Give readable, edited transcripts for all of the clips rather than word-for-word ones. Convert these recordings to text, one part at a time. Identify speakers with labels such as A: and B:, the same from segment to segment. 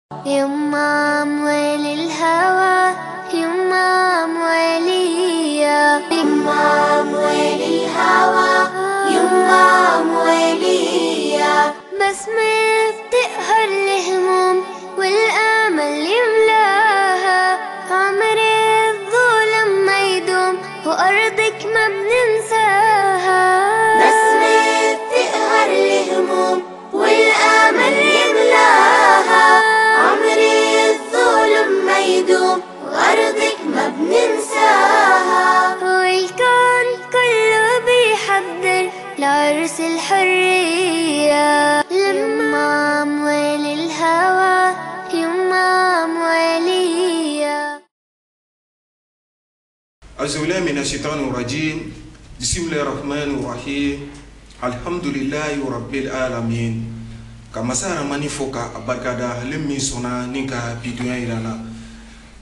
A: يمام ويل الهوى يمام ويليا يمام ويل الهوى يمام ويليا بسمة بتقهر الهموم والآمل يملاها عمر الظلم ما يدوم وأرضك ما بننساها بسمة بتقهر الهموم والآمل يملاها وأرضك ما بننساها والكون كله بيحضر لعرس الحرية يمام ويل الهوى يمام ويليا
B: أعوذ بالله من الشيطان الرجيم بسم الله الرحمن الرحيم الحمد لله رب العالمين كما سار ماني فوكا أبركادا لمي سونا نيكا بيدويا إيرانا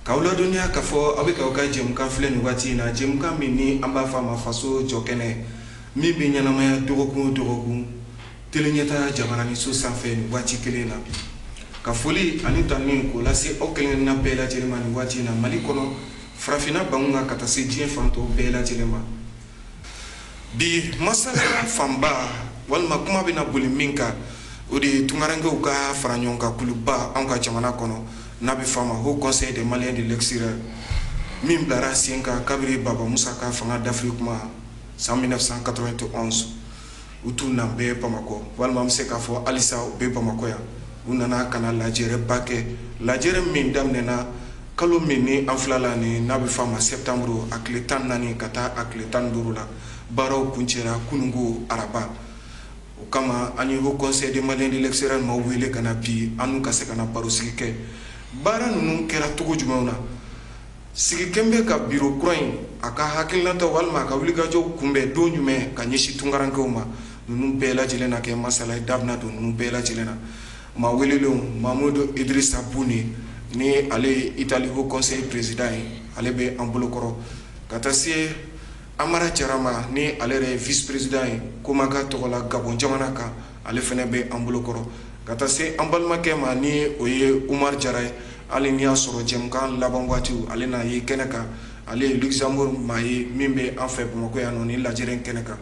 B: كاولا دنيا كفو أبي كاوكا جيمكا فلين واتينا جيمكا مني أمبا فاما فاسو جوكيني مي بينيانا مايا دوغوكو تلينيتا جاباناني سو سانفين واتي كلينا كفولي أني تانينكو لاسي أوكلين نبيلا جيرماني واتينا ماليكونو فرافينا بانغا كتاسي جين فانتو بيلا جيرما بي مسالا فامبا والما كما بينا بولي مينكا ودي تونغارنغا وكا فرانيونكا كولوبا أنكا جامانا كونو Nabi Fama, Haut Conseil des Maliens de l'extérieur. Mim Blara Sienka, Kabiri Baba Moussaka, Fanga d'Afrique, en 1991. Outou Nambe Pamako, Walmam Sekafo, Alissa Be Pamakoya, Unana Kana Lajere Bake, Lajere Mindam Nena, Kalomini, Anflalani, Nabi Fama, septembre, Akletan Nani, Kata, Akletan Durula, Baro Kunchera, Kunungu, Araba. Kama, Ani Haut Conseil des Maliens de l'extérieur, Mawile Kanapi, Anu Kasekana Parosike. Bara nunu kera togo jumɛnw na sigi kɛnbɛ ka biro kura in a ka hakililata walima a ka wulikajɔ kunbɛn don jumɛn ka ɲɛsin tunkarankew ma nunu bɛɛ lajɛlen na kɛ masala ye dabina don nunu bɛɛ lajɛlen na maa welelenw Mamadou Idrissa Bouni ni ale ye Italie Haut Conseil président ye ale bɛ an bolokɔrɔ ka taa se Amara Jara ma ni ale yɛrɛ ye vice président ye Komaka tɔgɔla Gabon jamana kan ale fɛnɛ bɛ an bolokɔrɔ ka taa se an balimakɛ ma ni o ye Umar Jara ye ale ni y'a sɔrɔ jɛmukan laban waatiw ale n'a ye kɛnɛ kan ale ye Luxembourg maa ye min bɛ an fɛ Bamakɔ yan nɔ ni lajɛrɛ kɛnɛ kan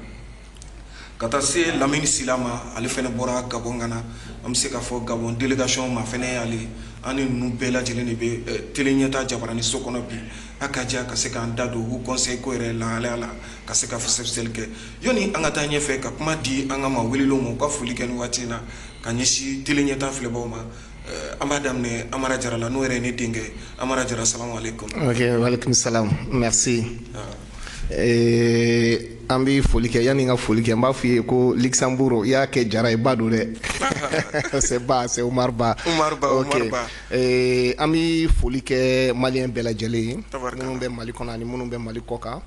B: ka taa se Lamini Sila ma ale fɛnɛ bɔra Gabon ka na an bɛ se k'a fɔ Gabon délégation ma fɛnɛ y'ale an ni ninnu bɛɛ lajɛlen de bɛ télé ɲɛta jabarani so kɔnɔ bi a ka diya ka se k'an da don Haut Conseil ko yɛrɛ lahalaya la ka se ka fɛsɛfɛsɛli kɛ yanni an ka taa ɲɛfɛ ka kuma di an ka maa welelenw ma u ka foli kɛ nin waati in na ka ɲɛsin télé ɲɛta filɛbaw ma an b'a daminɛ Amara Jara la n'o yɛrɛ ye ne denkɛ Amara Jara salamu alaikum.
C: Ok, wa alaikum salam, merci. An bɛ foli kɛ yanni n ka foli kɛ n b'a f'i ye ko Luxembourg i y'a kɛ Jara ye ba don dɛ c'est ba c'est Umar Ba.
B: Umar Ba.
C: An bɛ foli kɛ Maliyɛn bɛɛ lajɛlen ye minnu bɛ Mali kɔnɔ ani minnu bɛ Mali kɔ kan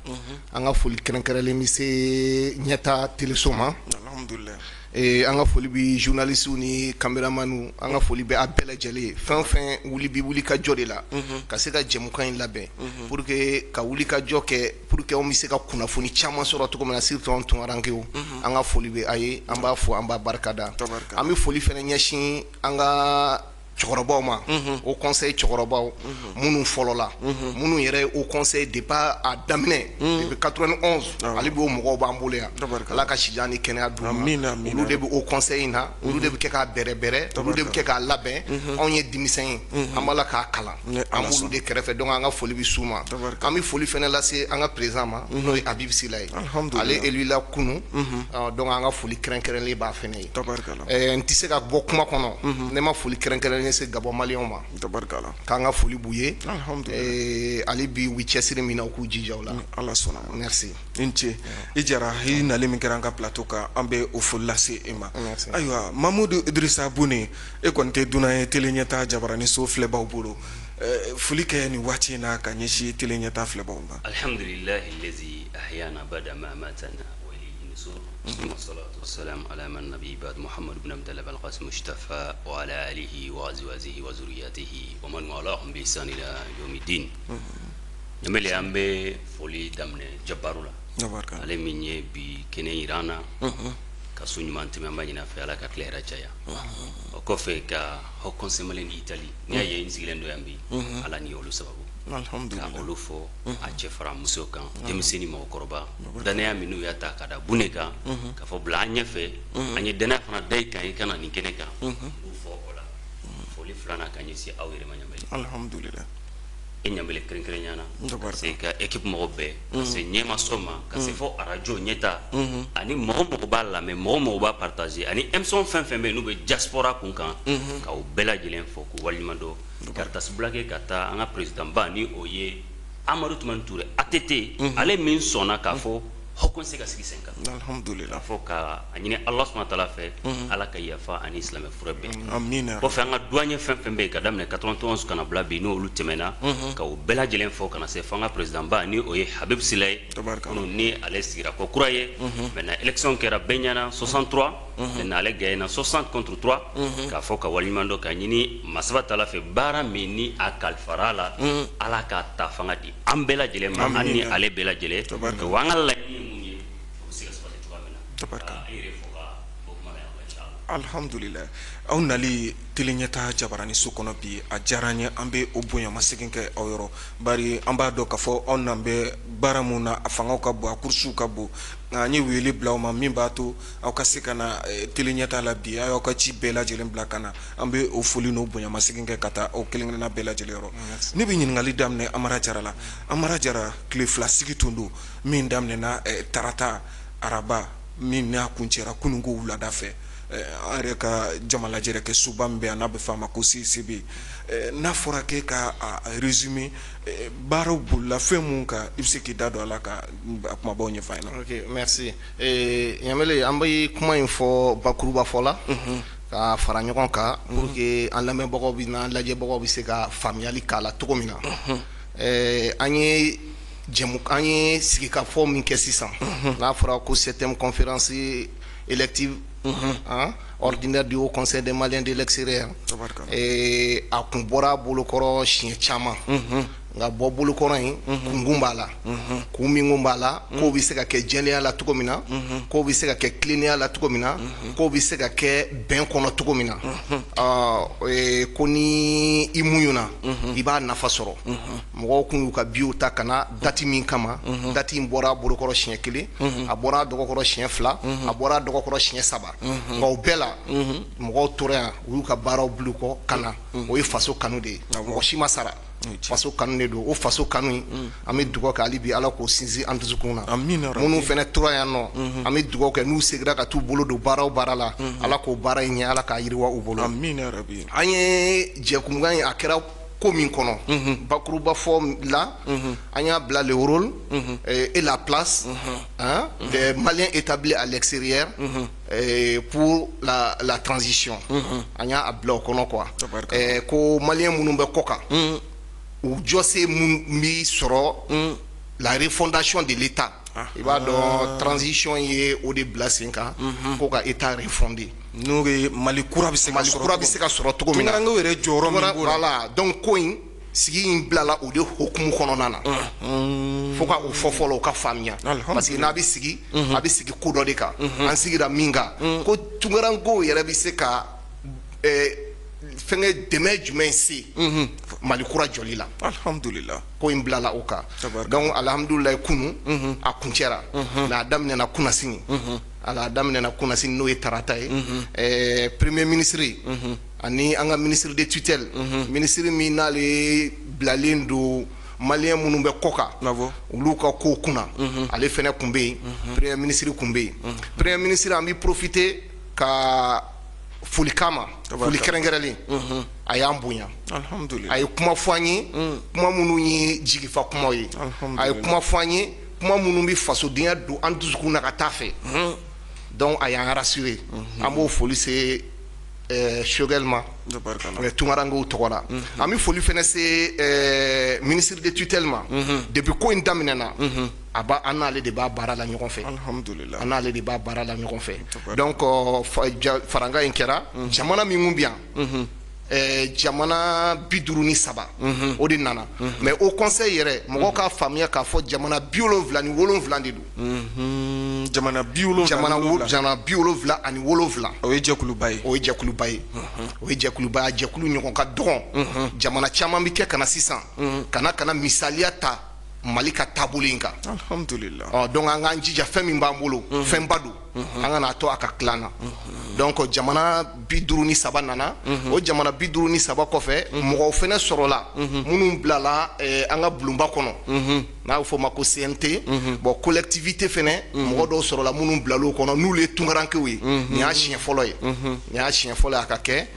C: an ka foli kɛrɛnkɛrɛnlen bɛ se ɲɛta teleso ma
B: alhamdulillah.
C: An ka foli bi journalistes ni caméramans an ka foli bɛ a bɛɛ lajɛlen fɛn fɛn wuli bi wuli ka jɔ de la ka se ka jɛmukan in labɛn pour que ka wuli ka jɔ kɛ pour que an bɛ se ka kunnafoni caman sɔrɔ cogo min na surtout an tunkarankew an ka foli bɛ a ye an b'a fɔ an b'a barikada an bɛ foli fɛnɛ ɲɛsin an ka cɛkɔrɔbaw ma au conseil cɛkɔrɔbaw minnu fɔlɔ la minnu yɛrɛ au conseil depuis a daminɛ depuis 91 ale bɛ o mɔgɔw b'an bolo yan ala ka sijan ni kɛnɛya d'u ma olu de bɛ au conseil in na olu de bɛ kɛ k'a bɛrɛbɛrɛ olu de bɛ kɛ k'a labɛn anw ye denmisɛn ye an b'a la k'a kalan an b'olu de kɛrɛfɛ donc an ka foli bɛ s'u ma an bɛ foli fɛnɛ lase an ka président ma n'o ye Habib Sila ye ale élu la kunu donc an ka foli kɛrɛnkɛrɛnlen b'a fɛnɛ ye n tɛ se ka bɔ kuma kɔnɔ ne ma foli kɛrɛnkɛrɛnlen se Gabon Maliyɛnw ma k'an ka foli b'u ye ale bi u cɛsiri min na u k'u jija o la
B: ala sɔnna
C: merci
B: i ce i Jara i nalen min kɛra an ka plateau kan an bɛ o foli lase e ma ayiwa Mamadou Idrissa Bouni e kɔni tɛ dunan ye télé ɲɛta jabarani so filɛbaw bolo foli kɛ nin waati in na ka ɲɛsin télé ɲɛta filɛbaw ma
D: alhamdulillahi allazi ahyana bada ma amatana والصلاة والسلام على من نبي بعد محمد بن عبد الله القاسم المصطفى وعلى آله وأزواجه وذرياته ومن والاهم بإحسان إلى يوم الدين. نملي أمبي فولي دمنة جبارولا. ale min ye bi kɛnɛ yirana ka so ɲuman tɛmɛ an b'a ɲini a fɛ ala ka tila yɛrɛ caya o kɔfɛ ka haut conseil malien d'Italie n'i y'a ye n sigilen dɔ yan bi ala ni olu sababu ka olu fɔ a cɛ fara muso kan denmisɛnnin mɔgɔkɔrɔba danaya min n'u y'a ta ka da bune kan ka fɔ bila an ɲɛfɛ an ye danaya fana da i kan i kana nin kɛnɛ kan n b'u fɔ o la foli filanan ka ɲɛsin aw yɛrɛ ma ɲamɛli e ɲamɛli kɛrɛnkɛrɛnya na ka se ka équipe mɔgɔ bɛɛ ka se ɲɛmaso ma ka se fɔ arajo ɲɛta ani mɔgɔ mɔgɔ b'a lamɛn mɔgɔ mɔgɔ b'a partager ani émission fɛn fɛn bɛ yen n'u bɛ diaspora kun kan ka o bɛɛ lajɛlen fɔ k'u waleɲuman dɔn caritas bulake ka taa an ka président ba ni o ye Amadou Toumani Touré ATT ale min sɔnna k'a fɔ haut conseil ka sigi sen kan k'a fɔ ka a ɲini Ala subahana wa taala fɛ ala ka yafa ani silamɛ fura bɛɛ kɔfɛ an ka douanier fɛn fɛn bɛ yen ka daminɛ 91 kana bila bi n'olu tɛmɛna ka o bɛɛ lajɛlen fɔ ka na se fɔ an ka président ba ni o ye Habib Silaye minnu ni ale sigira ko kura ye maintenant élection kɛra bɛɛ ɲɛna 63 maintenant ale gagné na 60 contre 3 k'a fɔ ka waleɲuman dɔn ka ɲini masaba taala fɛ baara min ni a kalifara la ala ka ta fanga di an bɛɛ lajɛlen ma an ni ale bɛɛ lajɛlen wa an ka laɲini
B: alhamdulillah aw nali teleɲɛta jabarani so kɔnɔ bi a diyara an ye an bɛ o bonyamasegin kɛ aw yɔrɔ bari an b'a dɔn k'a fɔ aw n'an bɛ baara mun na a fangaw ka bon a kurusiw ka bon nka an ye wele bila aw ma min b'a to aw ka se ka na teleɲɛta la bi a y'aw ka ci bɛɛ lajɛlen bila ka na an bɛ o foli n'o bonyamasegin kɛ ka taa aw kelen-kelenna bɛɛ lajɛlen yɔrɔ ne bɛ ɲininkali daminɛ Amara Jara la Amara Jara tile fila sigi tun don min daminɛna tarata araba min n'a kuncɛra kununko wulada fɛ an yɛrɛ ka jama lajɛrɛ kɛ suba min bɛ yan n'a bɛ f'a ma ko CCB n'a fɔra k'e ka résumé baaraw bolila fɛn mun kan i bɛ se k'i da don a la ka kumabaw ɲɛfɔ an ɲɛna.
C: Ok, merci. Ɲamɛle an bɛ kuma in fɔ bakuruba fɔ la ka fara ɲɔgɔn kan pour que an lamɛnbagaw bɛ n'an lajɛbagaw bɛ se ka faamuyali k'a la cogo min na an ye sigikafɔ min kɛ sisan n'a fɔra ko 7e conférence élective ordinaire du Haut Conseil des Maliens de l'extérieur a kun bɔra bolokɔrɔ siɲɛ caman nka bɔ bolokɔrɔ in kunkun b'a la kun min b'a la k'o bɛ se ka kɛ jɛlenya la cogo min na k'o bɛ se ka kɛ tilennenya la cogo min na k'o bɛ se ka kɛ bɛn kɔnɔ cogo min na ko ni i muɲuna i b'a nafa sɔrɔ mɔgɔw kun y'u ka biw ta ka na dati min kama dati in bɔra bolokɔrɔ siɲɛ 1 a bɔra dɔgɔkɔrɔ siɲɛ 2 a bɔra dɔgɔkɔrɔ siɲɛ 3 nka o bɛɛ la mɔgɔw tora yan u y'u ka baaraw bulu kɔ ka na o ye faso kanu de ye mɔgɔ si ma sara faso kanu de don o faso kanu in an bɛ dugawu kɛ hali bi ala k'o sinsin an dusukun na minnu fana tora yan nɔ an bɛ dugawu kɛ n'u segira ka t'u bolo don baara o baara la ala k'o baara in ɲɛ ala k'a yiriwa u bolo an ye jɛkunkan in a kɛra ko min kɔnɔ bakuruba fɔ la an y'a bila le rôle et la place des Maliens établis à l'extérieur pour la transition an y'a bila o kɔnɔ quoi ko Maliens minnu bɛ kɔ kan u jɔsen mun bi sɔrɔ la refondation de l'État i b'a dɔn transition ye o de bila sen kan ko ka État refondé
B: n'o ye Mali kura bɛ se ka sɔrɔ
C: cogo min na
B: tunkarankew yɛrɛ jɔyɔrɔ min b'o la
C: voilà donc ko in sigi in bilala o de hokumu kɔnɔna na fo ka o fɔ fɔlɔ o ka faamuya parce que n'a bɛ sigi a bɛ sigi ko dɔ de kan an sigira min kan ko tunkarankew yɛrɛ bɛ se ka fɛngɛ dɛmɛ jumɛn se Mali kura jɔli la
B: alhamdulillah
C: ko in bilala o kan donc alhamdulillah kunu a kuncɛra mais a daminɛna kunasini ala daminɛna kunasini n'o ye tarata ye premier ministre ani an ka ministre de tutelle ministre min n'ale bilalen don Maliens minnu bɛ kɔ kan olu ka kow kunna ale fɛnɛ kun bɛ yen premier ministre kun bɛ yen premier ministre an bɛ profiter ka foli kama foli kɛrɛnkɛrɛnlen a y'an bonya a ye kuma fɔ an ye kuma minnu ye jigifa kumaw ye a ye kuma fɔ an ye kuma minnu bɛ fasodenya don an dusukun na ka taa fɛ donc a y'an rassuré an b'o foli se Choguel ma tunkarankew tɔgɔ la an bɛ foli fɛnɛ se ministre de tutelle ma depuis ko in daminɛna an n'ale de b'a baara la ɲɔgɔn fɛ an n'ale de b'a baara la ɲɔgɔn fɛ donc faranga in kɛra jamana min kun bɛ yan jamana 57 o de nana mais au conseil yɛrɛ mɔgɔ ka faamuya k'a fɔ jamana 77 de don
B: jamana 77
C: ani 7
B: o ye jɛkuluba ye
C: o ye jɛkuluba ye o ye jɛkuluba ye jɛkulu ɲɔgɔn ka dɔgɔn jamana caman bi kɛ kana sisan kana misaliya ta Mali ka taabolo in kan alhamdulillah donc an k'an jija fɛn min b'an bolo fɛnba don an ka n'a to a ka tilan na donc jamana 57 nana o jamana 57 kɔfɛ mɔgɔw fɛnɛ sɔrɔla minnu bilala an ka bulonba kɔnɔ n'a bɛ fɔ o ma ko CNT bon collectivité fɛnɛ mɔgɔ dɔw sɔrɔla minnu bilal'o kɔnɔ n'olu ye tunkarankew ye nin y'a siɲɛ fɔlɔ ye nin y'a siɲɛ fɔlɔ ye a ka kɛ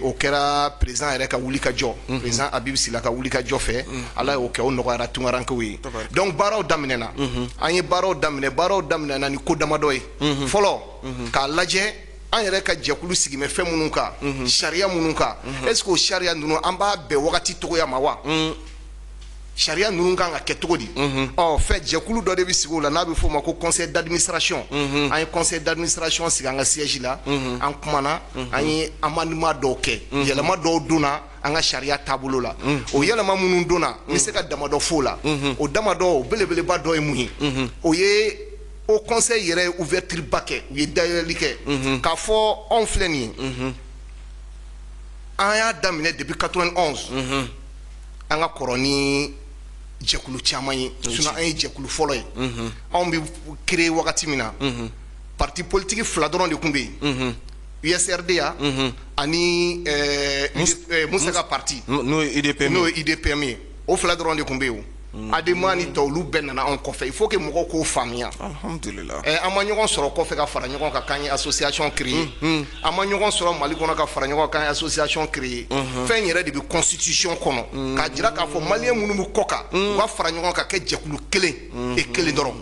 C: o kɛra président yɛrɛ ka wulikajɔ président Abibu Sila ka wulikajɔ fɛ ala y'o kɛ o nɔgɔyara tunkarankew ye donc baaraw daminɛna an ye baaraw daminɛna ni ko damadɔ ye fɔlɔ k'a lajɛ an yɛrɛ ka jɛkulu sigimɛ fɛn minnu kan sariya minnu kan est-ce que o sariya ninnu an b'a bɛɛ wagati togoya ma wa sariya ninnu kan ka kɛ cogo di fɛ jɛkulu dɔ de bɛ sigi o la n'a bɛ fɔ o ma ko conseil d'administration an ye conseil d'administration sigi an ka siège la an kumana an ye amendement dɔw kɛ yɛlɛma dɔw donna an ka sariya taabolo la o yɛlɛma minnu donna n bɛ se ka damadɔ f'o la o damadɔ belebeleba dɔ ye mun ye o ye o conseil yɛrɛ ye ouverture ba kɛ u ye dayɛlɛli kɛ k'a fɔ anw filɛ nin ye an y'a daminɛ depuis 91 an ka kɔrɔ ni jɛkulu caman ye sinon an ye jɛkulu fɔlɔ ye anw bɛ créer wagati min na parti politique fila dɔrɔn de tun bɛ yen USRD ani Musa ka parti
B: n'o ye
C: IDPM ye o fila dɔrɔn de tun bɛ yen Adema ni tɔw olu bɛɛ nana anw kɔfɛ il faut que mɔgɔw k'o faamuya
B: alhamdulillah
C: an ma ɲɔgɔn sɔrɔ kɔfɛ ka fara ɲɔgɔn kan k'an ye association créer an ma ɲɔgɔn sɔrɔ Mali kɔnɔ ka fara ɲɔgɔn kan k'an ye association créer fɛn yɛrɛ de bɛ constitution kɔnɔ k'a jira k'a fɔ maliyɛn minnu bɛ kɔ kan u ka fara ɲɔgɔn kan kɛ jɛkulu kelen et kelen dɔrɔn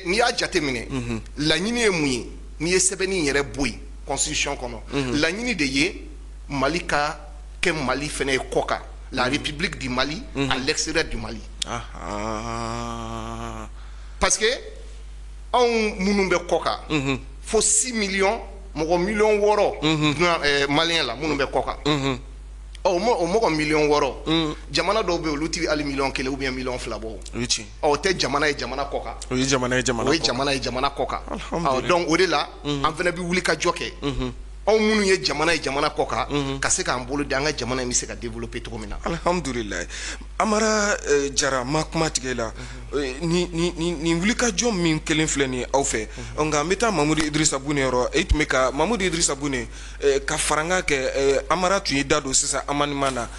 C: n'i y'a jate minɛ laɲini ye mun ye n'i ye sɛbɛnni yɛrɛ bɔ yen constitution kɔnɔ laɲini de ye Mali ka kɛ Mali fɛnɛ ye kɔ kan la République du Mali à l'extérieur du Mali. Parce que on minnu bɛ kɔ kan fo 6 millions mɔgɔ million wɔɔrɔ maliyɛn la minnu bɛ kɔ kan o mɔgɔ million wɔɔrɔ jamana dɔw bɛ yen olu ti hali million kelen ou bien million fila bɔ o tɛ jamana ye jamana kɔ kan o ye jamana ye jamana kɔ kan donc o de la an fana bɛ wuli ka jɔ kɛ anw minnu ye jamana kɔ kan ka se k'an bolo di an ka jamana in bɛ se ka développer cogo min na
B: alhamdulillah Amara Jara ma kuma tigɛ la ni wulikajɔ min kelen filɛ nin ye aw fɛ nka n bɛ taa Mamudu Idrissa Bune yɔrɔ e tun bɛ ka Mamudu Idrissa Bune ka faranga kɛ Amara tun ye da don sisan amendement na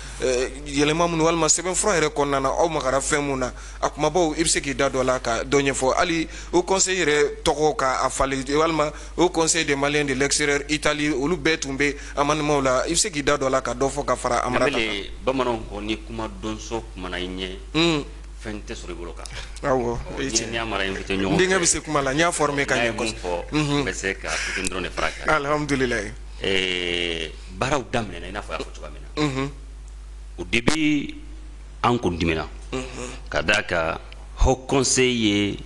B: yɛlɛma minnu walima sɛbɛnfura yɛrɛ kɔnɔna na aw magara fɛn mun na a kumabaw i bɛ se k'i da don a la ka dɔ ɲɛfɔ hali o conseil yɛrɛ tɔgɔ k'a falen walima o conseil des Maliens de l'extérieur Italie olu bɛɛ tun bɛ amendement la i bɛ se k'i da don a la ka dɔ fɔ ka fara Amara kan
D: bamananw ko ni kuma dɔnso kumana i ɲɛ fɛn tɛ sɔrɔ i bolo kan awɔ ni Amara invité ɲɔgɔn
B: n denkɛ bɛ se kuma la n y'a formé ka ɲɛ
D: kosɛbɛ n bɛ se ka fitini dɔrɔn de fara kan
B: alhamdulillah
D: baaraw daminɛna i n'a fɔ a y'a fɔ cogoya min na o début an kun dimina ka d'a kan haut conseil ye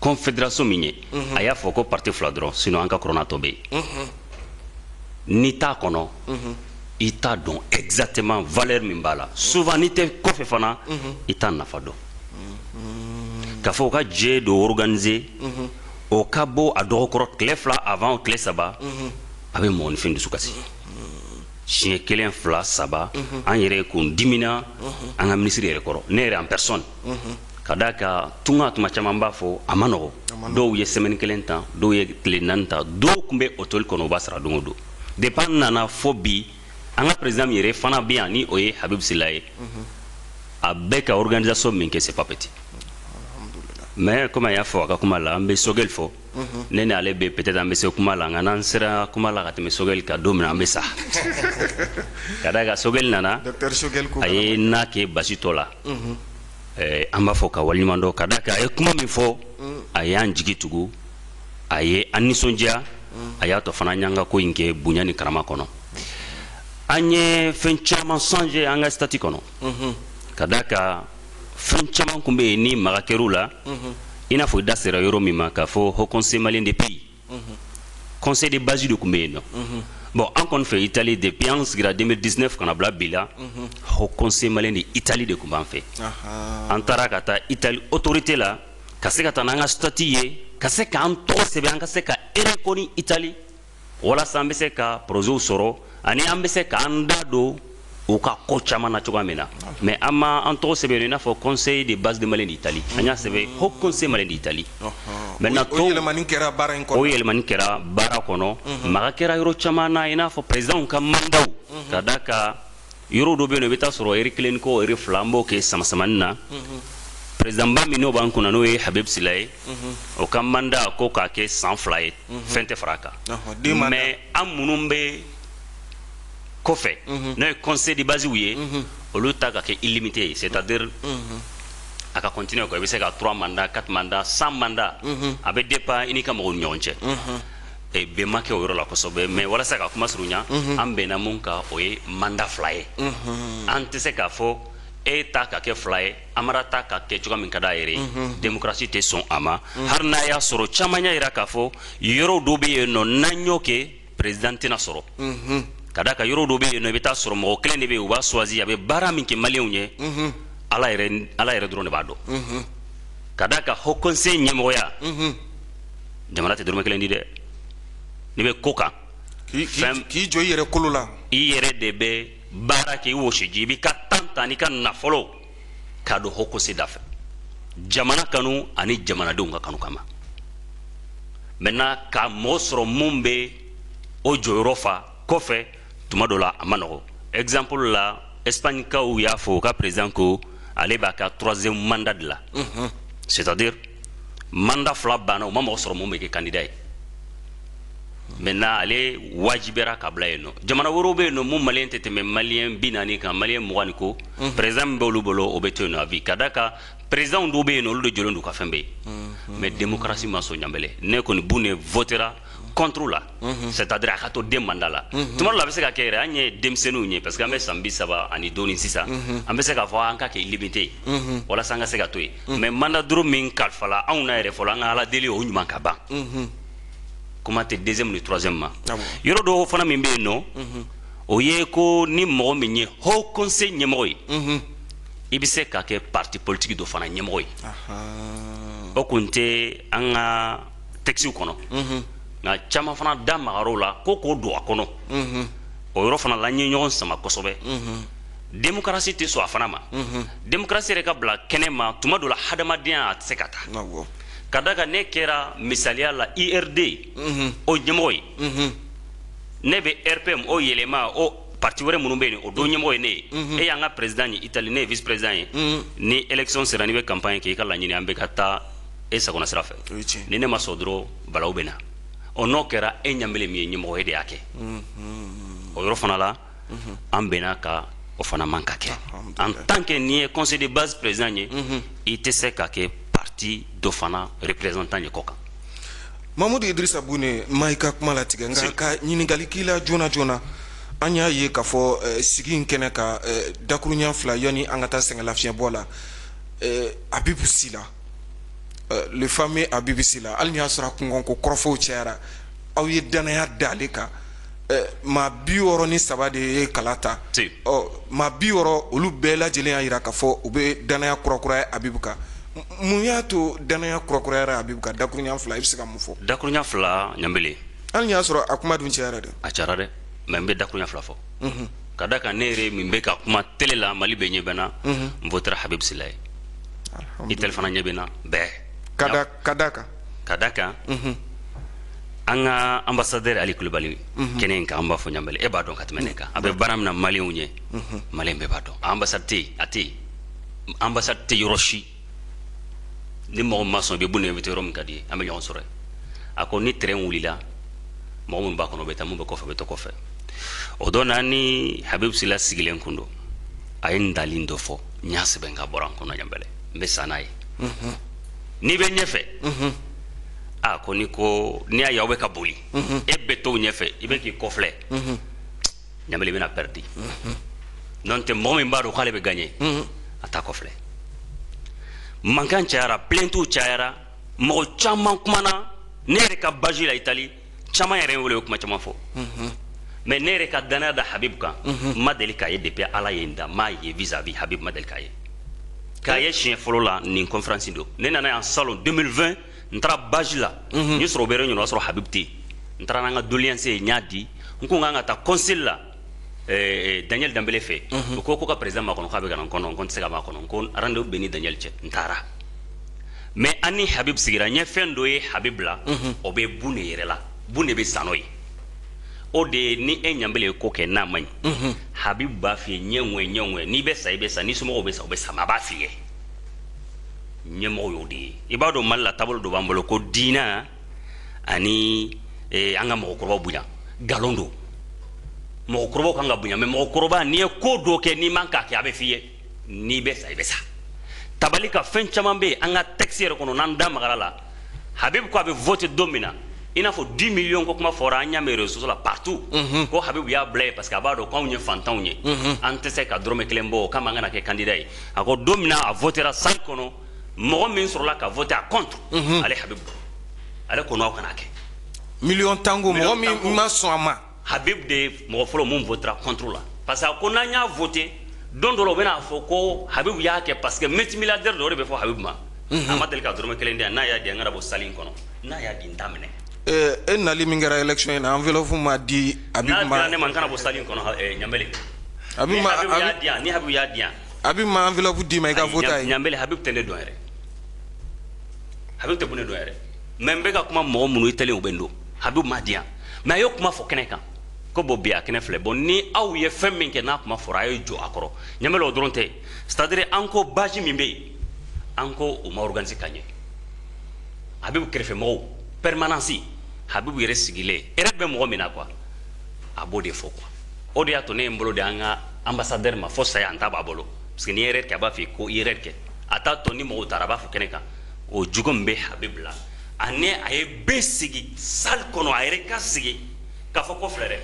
D: confédération min ye a y'a fɔ ko parti fila dɔrɔn sinon an ka kɔrɔna tɔ bɛ yen n'i t'a kɔnɔ i t'a dɔn exactement valeur min b'a la souvent n'i tɛ kɔfɛ fana i t'a nafa dɔn k'a fɔ o ka jɛ dɔ organiser o ka bɔ a dɔgɔkɔrɔ tile fila avant tile saba a bɛ mɔgɔninfin dusu kasi siɲɛ kelen fila saba an yɛrɛ kun dimina an ka minisiri yɛrɛ kɔrɔ ne yɛrɛ en personne ka d'a kan tunga tuma caman b'a fɔ a ma nɔgɔ dɔw ye semaine kelen ta dɔw ye tile naani ta dɔw kun bɛ hôtel kɔnɔ u b'a sara don o don depuis an nana fɔ bi an ka président min yɛrɛ fana bɛ yan ni o ye Habibu Sila ye a bɛɛ ka organisation min kɛ c'est pas petit mais comme a y'a fɔ a ka kuma la an bɛ Sogɛl fɔ ne ni ale bɛ peut-être an bɛ se kuma la nka n'an sera kuma la ka tɛmɛ Sogɛl kan don min na an bɛ sa ka d'a kan Sogɛl nana a ye na kɛ basi tɔ la an b'a fɔ ka waleɲuman dɔn ka d'a kan a ye kuma min fɔ a y'an jigi tugu a ye an nisɔndiya a y'a to fana an y'an ka ko in kɛ bonya ni karama kɔnɔ an ye fɛn caman changer an ka statut kɔnɔ ka d'a kan fɛn caman kun bɛ yen ni maga kɛr'u la i n'a fɔ i da sera yɔrɔ min ma k'a fɔ haut conseil malien des pays conseil de base de kun bɛ yen nɔ bon an kɔni fɛ Italie depuis an sigira 2019 kana bila bi la Haut Conseil malien de Italie de kun b'an fɛ an taara ka taa Italie autorité la ka se ka taa n'an ka statut ye ka se k'an tɔgɔ sɛbɛn an ka se ka reconi Italie walasa an bɛ se ka projet sɔrɔ ani an bɛ se k'an da don u ka ko caman na cogoya min na mais an ma an tɔgɔ sɛbɛn i n'a fɔ Conseil de base de Malien d'Italie an y'a sɛbɛn Haut Conseil malien d'Italie maintenant
B: o yɛlɛmani kɛra baara in kɔnɔ
D: o yɛlɛmani kɛra baara kɔnɔ maga kɛra yɔrɔ caman na i n'a fɔ présidentw ka mandaw ka da ka yɔrɔ dɔ bɛ yen nɔ i bɛ taa sɔrɔ eri kelen ko eri fila an b'o kɛ sama-samani na président ba min n'o b'an kunna n'o ye Habib Sila ye o ka manda ko k'a kɛ san 2 ye fɛn tɛ fara a kan mais an minnu bɛ kɔfɛ n'o ye conseil de base ye olu ta ka kɛ illimité ye c'est-à-dire a ka continuer quoi i bɛ se ka 3 mandats 4 mandats 100 mandats a bɛ dépend i n'i ka mɔgɔw ni ɲɔgɔn cɛ bɛn ma kɛ o yɔrɔ la kosɛbɛ mais walasa ka kuma surunya an bɛnna mun kan o ye mandat 2 ye an tɛ se k'a fɔ e ta ka kɛ 2 ye Amara ta ka kɛ cogoya min ka d'a yɛrɛ ye démocratie tɛ sɔn a ma hali n'a y'a sɔrɔ caman y'a jira k'a fɔ yɔrɔ dɔ bɛ yen nɔ n'an y'o kɛ président tɛna sɔrɔ ka da ka yɔrɔ dɔ bɛ yen nɔ i bɛ taa sɔrɔ mɔgɔ kelen de bɛ yen u b'a choisi a bɛ baara min kɛ maliyɛnw ye ala yɛrɛ dɔrɔn de b'a dɔn ka da ka Haut Conseil ɲɛmɔgɔya jamana tɛ dɔrɔmɛ kelen di dɛ n'i bɛ ko kan
B: k'i jɔ i yɛrɛ kolo la
D: i yɛrɛ de bɛ baara kɛ i wɔsiji i b'i ka temps ta n'i ka nafolo k'a don Haut Conseil da fɛ jamana kanu ani jamanadenw ka kanu kama maintenant ka mɔgɔ sɔrɔ mun bɛ o jɔyɔrɔ fa kɔfɛ tuma dɔ la a ma nɔgɔ exemple la Espagne kaw y'a fɔ u ka président ko ale b'a ka 3e mandat de la c'est-à-dire mandat 2 banna u ma mɔgɔ sɔrɔ mun bɛ kɛ candidat ye maintenant ale wajibera ka bila yen nɔ jamana wɛrɛw bɛ yen nɔ mun maliyɛn tɛ tɛmɛ maliyɛn 40 kan maliyɛn 20 ko président min b'olu bolo o bɛ to yen nɔ a vie ka da ka président dɔw bɛ yen nɔ olu de jɔlen don ka fɛn bɛɛ ye mais démocratie ma sɔn ɲanbɛlɛ ne kɔni Boune votera contre la c'est-à-dire a ka to 2 mandat la tuma dɔ la a bɛ se ka kɛ yɛrɛ an ye denmisɛnninw ye parce que an bɛ san 30 ani dɔɔnin sisan an bɛ se k'a fɔ an ka kɛ illimité ye walasa an ka se ka to yen mais mandat 5 min kalifala anw na yɛrɛ fɔlɔ an ka ala deli o ɲuman ka ban kuma tɛ 2e ni 3e ma yɔrɔ dɔw fana min bɛ yen nɔ o ye ko ni mɔgɔ min ye Haut Conseil ɲɛmɔgɔ ye i bɛ se ka kɛ parti politique dɔ fana ɲɛmɔgɔ ye o kun tɛ an ka texte kɔnɔ nka caman fana da magar'o la ko k'o don a kɔnɔ o yɔrɔ fana la n ye ɲɔgɔn sama kosɛbɛ démocratie tɛ sɔn a fana ma démocratie yɛrɛ ka bila kɛnɛ ma tuma dɔ la hadamadenya a tɛ se ka taa ka da kan ne kɛra misaliya la IRD o ɲɛmɔgɔ ye ne bɛ RPM o yɛlɛma o parti wɛrɛ minnu bɛ yen o don ɲɛmɔgɔ ye ne ye e y'an ka président ye Italie ne ye vice président ye ni élection sera n'i bɛ campagne kɛ i ka laɲini an bɛ ka taa e sagona sira fɛ ni ne ma sɔn dɔrɔn balawu bɛ na o n'o kɛra e ɲanbɛlɛ min ye ɲɛmɔgɔ ye de y'a kɛ o yɔrɔ fana la an bɛnna ka o fana man ka kɛ en tant que n'i ye conseil de base président ye i tɛ se ka kɛ parti dɔ fana représentant ye kɔ kan
B: Mamadou Idrissa Boune ma i ka kuma latigɛ nka ka ɲininkali k'i la joona joona an y'a ye k'a fɔ sigi in kɛnɛ ka dakuruɲa 2 yanni an ka taa sɛgɛnlafiɲɛbɔ la Habib Sila le fameux Habib Sila hali ni y'a sɔrɔ a kunkanko kɔrɔfɔw cayara aw ye danaya da ale kan maa 63 de ye kala ta maa 60 olu bɛɛ lajɛlen y'a jira k'a fɔ u bɛ danaya kurakuraya Habib kan mun y'a to danaya kurakurayara Habib kan dakuruɲa 2 i bɛ se ka mun fɔ
D: dakuruɲa 2 ɲanbɛlɛ
B: hali ni y'a sɔrɔ a kuma dun cayara dɛ
D: a cayara dɛ mais n bɛ dakuruɲa 2 fɔ ka da kan ne yɛrɛ min bɛ ka kuma télé la Mali bɛ ɲɛ bɛ na n votera Habib Sila ye Italie fana ɲɛ bɛ na bɛɛ
B: ka da kan
D: an ka ambassadeur Ali Kulibali kɛnɛ in kan an b'a fɔ ɲanbɛlɛ e b'a dɔn ka tɛmɛ ne kan a bɛ baara min na maliyɛnw ye maliyɛn bɛɛ b'a dɔn ambassade tɛ yen a tɛ yen ambassade tɛ yɔrɔ si ni mɔgɔ min ma sɔn i bɛ Boune invité yɔrɔ min ka di ye an bɛ ɲɔgɔn sɔrɔ yen a ko ni terrain wulila mɔgɔ minnu b'a kɔnɔ u bɛ taa mun bɛ kɔfɛ u bɛ to kɔfɛ o don na ni Habib Sila sigilen kun don a ye n dali dɔ fɔ n y'a sɛbɛn ka bɔra n kɔnɔ ɲanbɛlɛ n bɛ sa n'a ye n'i bɛ ɲɛfɛ ko ni ko n'i y'a ye aw bɛ ka boli e bɛ to ɲɛfɛ i bɛ k'i kɔfilɛ ɲanbɛlɛ i bɛna perdre n'o tɛ mɔgɔ min b'a dɔn k'ale bɛ gagner a t'a kɔfilɛ mankan cayara plaintes cayara mɔgɔ caman kumana ne yɛrɛ ka base la Italie caman yɛrɛ ye wele o kuma caman fɔ mais ne yɛrɛ ka danaya da Habib kan ma deli k'a ye depuis Ala ye n da m'a ye vis-à-vis Habib ma deli k'a ye k'a ye siɲɛ fɔlɔ la nin conférence don ne nana yan salon 2020 n taara bage la n ye sɔrɔ bɛrɛ ɲini o y'a sɔrɔ Habib tɛ yen n taara n'an ka doléance ye n y'a di n ko n kan ka taa conseil la Daniel Dambele fɛ o ko ka président ma kɔnɔ k'a bɛ ka na n kɔnɔ ko n tɛ se ka ma kɔnɔ ko rendez-vous bɛ ni Daniel cɛ n taara mais an ni Habib sigira n ye fɛn dɔ ye Habib la o bɛ bun de yɛrɛ la bun de bɛ sa n'o ye o de ye ni e ɲambele ye ko kɛ n'a ma ɲi Habib b'a f'i ye ɲɛ n'i bɛ sa i bɛ sa ni somɔgɔw bɛ sa u bɛ sa mais a b'a f'i ye ɲɛmɔgɔ y'o de ye i b'a dɔn Mali la taabolo dɔ b'an bolo ko diinɛ ani an ka mɔgɔkɔrɔbaw bonya nkalon don mɔgɔkɔrɔbaw kan ka bonya mais mɔgɔkɔrɔba n'i ye ko dɔ kɛ n'i man k'a kɛ a bɛ f'i ye n'i bɛ sa i bɛ sa tabali ka fɛn caman bɛ yen an ka texte yɛrɛ kɔnɔ n'an da magara la Habib ko a bɛ voter don min na i n'a fɔ 10 millions ko kuma fɔra an y'a mɛn réseaux la partout ko Habib y'a bila yen parce que a b'a dɔn k'anw ye fantanw ye an tɛ se ka dɔrɔmɛ kelen bɔ o kama an kana kɛ candidat ye a ko don min na a votera salle kɔnɔ mɔgɔ min sɔrɔla ka voter a contre ale Habib ale ko n'aw kana kɛ
B: million tango mɔgɔ min ma sɔn a ma
D: Habib de mɔgɔ fɔlɔ mun votera contre la parce que a ko n'an y'a voter don dɔ la u bɛna fɔ ko Habib y'a kɛ parce que multimilliardaire dɔ de bɛ fɔ Habib ma a ma deli ka dɔrɔmɛ kelen di yan n'a y'a di an kana bɔ salle in kɔnɔ n'a y'a di n t'a minɛ
B: e nali min kɛra election in na enveloppe ma di Habib ma
D: n'a dira ne ma n kana bɔ salle in kɔnɔ Ɲambele
B: Habib ma
D: ni Habib y'a di yan
B: Habib ma enveloppe di ma i ka vote ye
D: Ɲambele Habib tɛ ne dɔn yɛrɛ Habib tɛ ne dɔn yɛrɛ mais n bɛ ka kuma mɔgɔ minnu i tɛlen u bɛ n dɔn Habib m'a di yan mais a ye kuma fɔ kɛnɛ kan ko bon bi a kɛnɛ filɛ bon ni aw ye fɛn min kɛ n'a kuma fɔra a ye jɔ a kɔrɔ Ɲambele o dɔrɔn tɛ c'est-à-dire an ko base min bɛ yen an ko o ma organiser ka ɲɛ Habib kɛrɛfɛmɔgɔw permanence Habib yɛrɛ sigilen yɛrɛ bɛ mɔgɔ min na quoi a b'o de fɔ quoi o de y'a to ne ye n bolo de an ka ambassadeur ma fo saya an t'a b'a bolo parce que ni erreur kɛ a b'a fɔ ko erreur kɛ a t'a to ni mɔgɔw taara a b'a fɔ kɛnɛ kan o jogo min bɛ Habib la ani a ye bɛɛ sigi salle kɔnɔ a yɛrɛ ka sigi k'a fɔ ko filɛ dɛ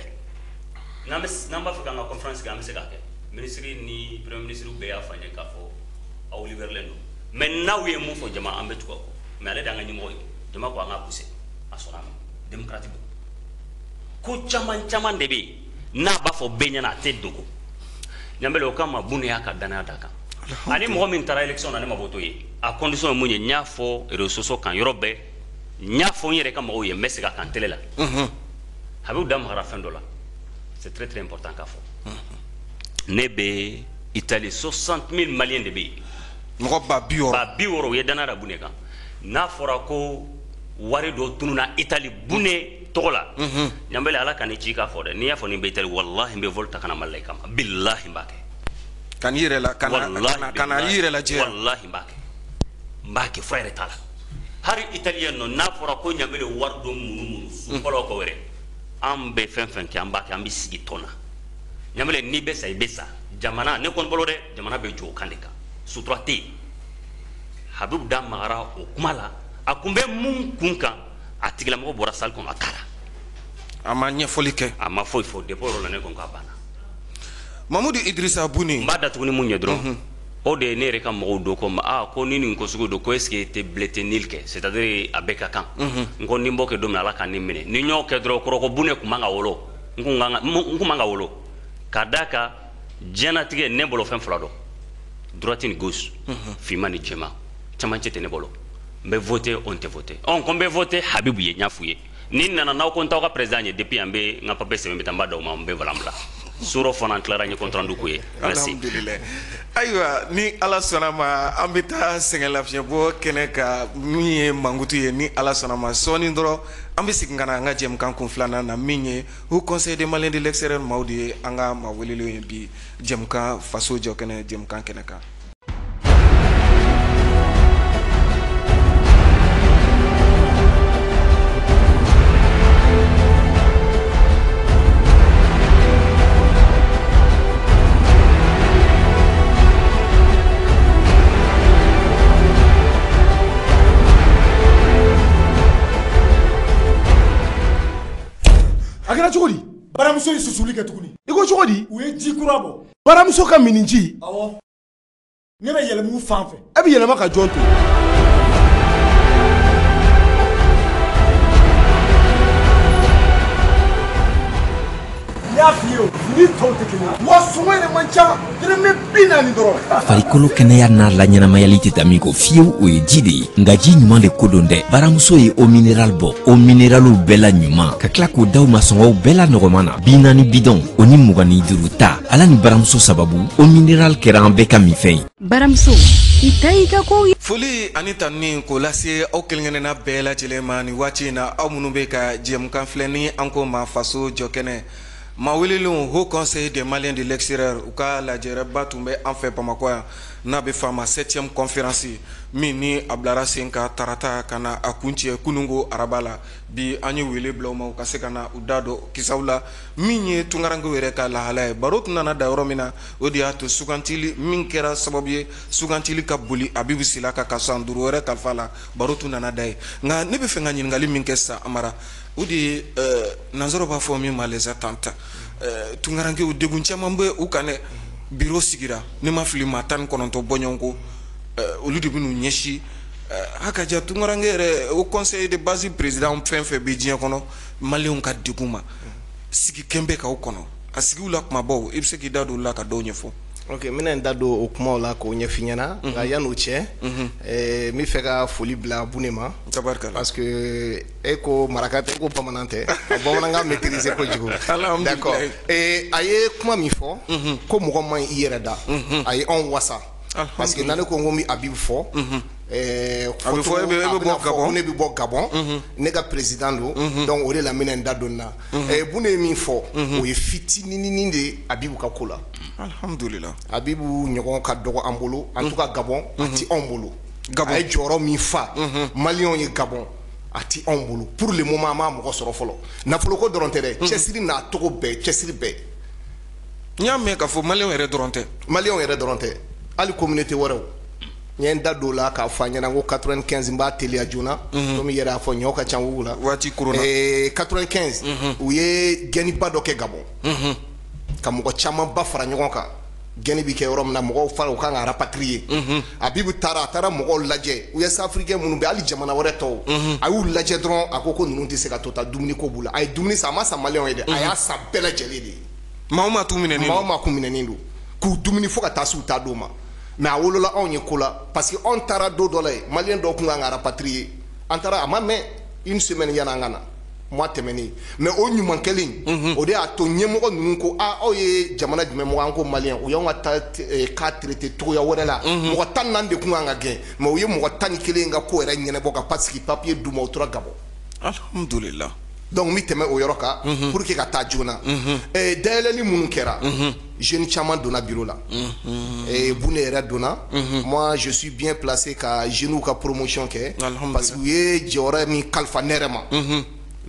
D: n'an b'a fɛ k'an ka conférence kɛ an bɛ se k'a kɛ ministre ni premier ministre bɛɛ y'a fɔ an ye k'a fɔ aw libérelen don mais n'aw ye mun fɔ jama an bɛ tugu aw kɔ mais ale de y'an ka ɲɛmɔgɔ ye jama ko an k'a pousser a sɔnna a ma démocratique ko caman de bɛ yen n'a b'a fɔ bɛɛ ɲɛna a tɛ dogo Ɲambele o kama bun y'a ka danaya d'a kan ani mɔgɔ min taara élection na ne ma bɔ t'o ye a condition ye mun ye n y'a fɔ réseaux sociaux kan yɔrɔ bɛɛ n y'a fɔ n yɛrɛ ka mɔgɔw ye n bɛ segin a kan télé la Habib da magara fɛn dɔ la c'est très important k'a fɔ ne bɛ Italie 60 000 Maliens de bɛ yen
B: mɔgɔ ba 60
D: u ye danaya da bun kan n'a fɔra ko wari dɔ tununa Italie bune tɔgɔ la Ɲambele ala ka ni ci k'a fɔ dɛ n'i y'a fɔ nin bɛ Italie wallahi n bɛ vol ta kana Mali la i kama billahi n b'a kɛ
B: ka n'i yɛrɛ la ka na i yɛrɛ lajɛ
D: wallahi n b'a kɛ fura yɛrɛ t'a la hari Italien nɔ n'a fɔra ko Ɲambele wari dɔ munumunu sunfɔlɔ ko wɛrɛ an bɛ fɛn fɛn kɛ an b'a kɛ an bɛ sigi tɔn na Ɲambele n'i bɛ sa i bɛ sa jamana ne kɔni bolo dɛ jamana bɛ jɔ o kan de kan sutura tɛ yen Habib da magara o kuma la a kun bɛ mun kun kan a tigilamɔgɔ bɔra salle kɔnɔ a taara
B: a ma ɲɛfɔli kɛ
D: a ma foyi fɔ depuis o yɔrɔ la ne ko k'a banna
B: Mamudu Idrissa Buni
D: n b'a datugu ni mun ye dɔrɔn o de ye ne yɛrɛ ka mɔgɔw do ko ko ni nin ko sugu don ko est ce que tɛ blé tɛ nil kɛ c'est à dire a bɛɛ ka kan n ko ni n b'o kɛ don min ala ka nin minɛ ni n y'o kɛ dɔrɔn kɔrɔ ko Bune kun man ka wolo n kun man ka wolo ka d'a kan diɲɛnatigɛ ne bolo fɛn fila dɔn droite ni gauche finman ni jɛman camancɛ tɛ ne bolo n bɛ voter on tɛ voter ko n bɛ voter Habib ye n y'a f'u ye ni nana n'aw ko n t'aw ka président ye depuis an bɛ n ka papier sɛbɛn n bɛ taa n b'a d'aw ma n bɛ volant bila suro fana tilara n ye compte rendu ko ye merci
B: alhamdulillah ayiwa ni ala sɔnna ma an bɛ taa sɛgɛn lafiɲɛbɔ kɛnɛ ka min ye mankutu ye ni ala sɔnna ma sɔɔni dɔrɔn an bɛ segin ka na an ka jɛmukan kun filanan na min ye Haut Conseil des Maliens de l'extérieur maaw de ye an ka maa welelenw ye bi jɛmukan faso jɔ kɛnɛ jɛmukan kɛnɛ kan.
E: A kɛra cogo di? Baramuso ye susuli kɛ tuguni. I ko cogo di? U ye ji kura bɔ. Baramuso ka mini ji? Awɔ. Ne bɛ yɛlɛmugu fan fɛ. E bɛ yɛlɛma ka jɔn to? y'a f'i ye o fini tɔw tɛ kelen ye wa sɔngɔ yɛrɛ man ca dɔrɔmɛ 40 dɔrɔn.
F: farikolo kɛnɛya n'a laɲɛnamayali tɛ taa min kɔ fiyewu o ye ji de ye nka ji ɲuman de ko don dɛ baramuso ye o mineral bɔ o mineraliw bɛɛ la ɲuman ka tila k'o d'aw ma sɔngɔw bɛɛ la nɔgɔman na 40 bidɔn o ni 25 ta ala ni baramuso sababu o mineral kɛra an bɛɛ ka minfɛn ye.
G: baramuso i ta i ka kow ye.
B: foli ani tanni k'o lase aw kelenkelenna bɛɛ lajɛlen ma ni waati in na aw minnu bɛ ka jɛmukan filɛ ni an ko ma faso jɔkɛnɛ maa welelenw Haut Conseil des Maliens de l'extérieur u ka lajɛrɛba tun bɛ an fɛ Bamakɔ yan n'a bɛ f'a ma 7e conférence min ni a bilara sen ka tarata ka na a kuncɛ kunungo araba la bi an ye wele bila u ma u ka se ka na u da don kisaw la min ye tunkarankew yɛrɛ ka lahala ye baro tun nana da yɔrɔ min na o de y'a to sugantili min kɛra sababu ye sugantili ka boli Abibu Silaka ka san 5 wɛrɛ kalifa la baro tun nana da ye nka ne bɛ fɛ ka ɲininkali min kɛ sisan Amara o de ye nanzaraw b'a fɔ min ma les attentes tunkarankew degun caman bɛ u kan dɛ biro sigira ne ma fili maa 19 bɔɲɔgɔnko olu de bɛn'u ɲɛsi hakaja tunkaranke yɛrɛ o conseil de base président fɛn fɛn bɛ diɲɛ kɔnɔ maliyɛnw ka degun ma sigi kɛnbɛ k'aw kɔnɔ a sigiw la kumabaw i bɛ se k'i da don o la ka dɔw ɲɛfɔ.
C: Ok, n bɛna n da don o kumaw la k'o ɲɛf'i ɲɛna nka yan'o cɛ n bɛ fɛ ka foli bila Bune ma parce que e ko maraka tɛ e ko bamanan tɛ a bamanankan maîtriser kojugu d'accord a ye kuma min fɔ ko mɔgɔ man ɲi i yɛrɛ da a ye anw wasa parce que n'ale ko n ko n bɛ Abibu fɔ a bɛ fɔ ne bɛ bɔ Gabon ne ka président don donc o de la n bɛna n da don na Bune ye min fɔ o ye fitininini de Abibu ka ko la.
B: Alhamdulillah.
C: Abibu ɲɔgɔn ka dɔgɔ an bolo en tout cas Gabon a ti anw bolo a ye jɔyɔrɔ min fa maliyɛnw ye Gabon a ti anw bolo pour le moment an m'a mɔgɔ sɔrɔ fɔlɔ nafoloko dɔrɔn tɛ dɛ cɛsiri n'a togo bɛɛ cɛsiri bɛɛ
B: n y'a mɛn k'a fɔ maliyɛnw yɛrɛ dɔrɔn tɛ
C: maliyɛnw yɛrɛ dɔrɔn tɛ hali communauté wɛrɛw n ye n da don o la k'a fɔ a ɲɛna ko 95 n b'a teliya joona komi yɛrɛ y'a fɔ ɲɔw ka ca wugu la
B: waati korona
C: 95 u ye gɛniba dɔ kɛ Gabon ka mɔgɔ caman ba fara ɲɔgɔn kan gɛni bi kɛ yɔrɔ min na mɔgɔw fara u kan ka rapatrier Abibu taara a taara mɔgɔw lajɛ US africain minnu bɛ hali jamana wɛrɛ tɔw a y'u lajɛ dɔrɔn a ko ninnu tɛ se ka to ta dumuni ko b'u la a ye dumuni san a ma san maliyɛnw ye dɛ a y'a san bɛɛ lajɛlen de ye
B: maa ma t'u minɛnen
C: maa ma kun minɛnen don k'u dumuni fo ka taa s'u ta don ma mais a wolola anw ye ko la parce que anw taara don dɔ la yen maliyɛn dɔw kun kan ka rapatrier an taara a ma mɛn une semaine yanni an ka na mois tɛmɛnen mais o ɲuman kɛlen o de y'a to ɲɛmɔgɔ ninnu ko aw ye jamana jumɛn mɔgɔ an ko maliyɛn u y'anw ka cas traité cogoya wɛrɛ la mɔgɔ 14 de kun kan ka gɛn mais u ye mɔgɔ 11 ka ko yɛrɛ ɲɛnabɔ ka parce que papier d'u ma u tora Gabon.
B: Alhamdulillah.
C: Donc n bɛ tɛmɛ o yɔrɔ kan pour que ka taa joona dayɛlɛli minnu kɛra jeunes caman donna bureau la Bune yɛrɛ donna moi je suis bien placé ka jeunes ka promotion kɛ parce que u ye jɔyɔrɔ min kalifa ne yɛrɛ ma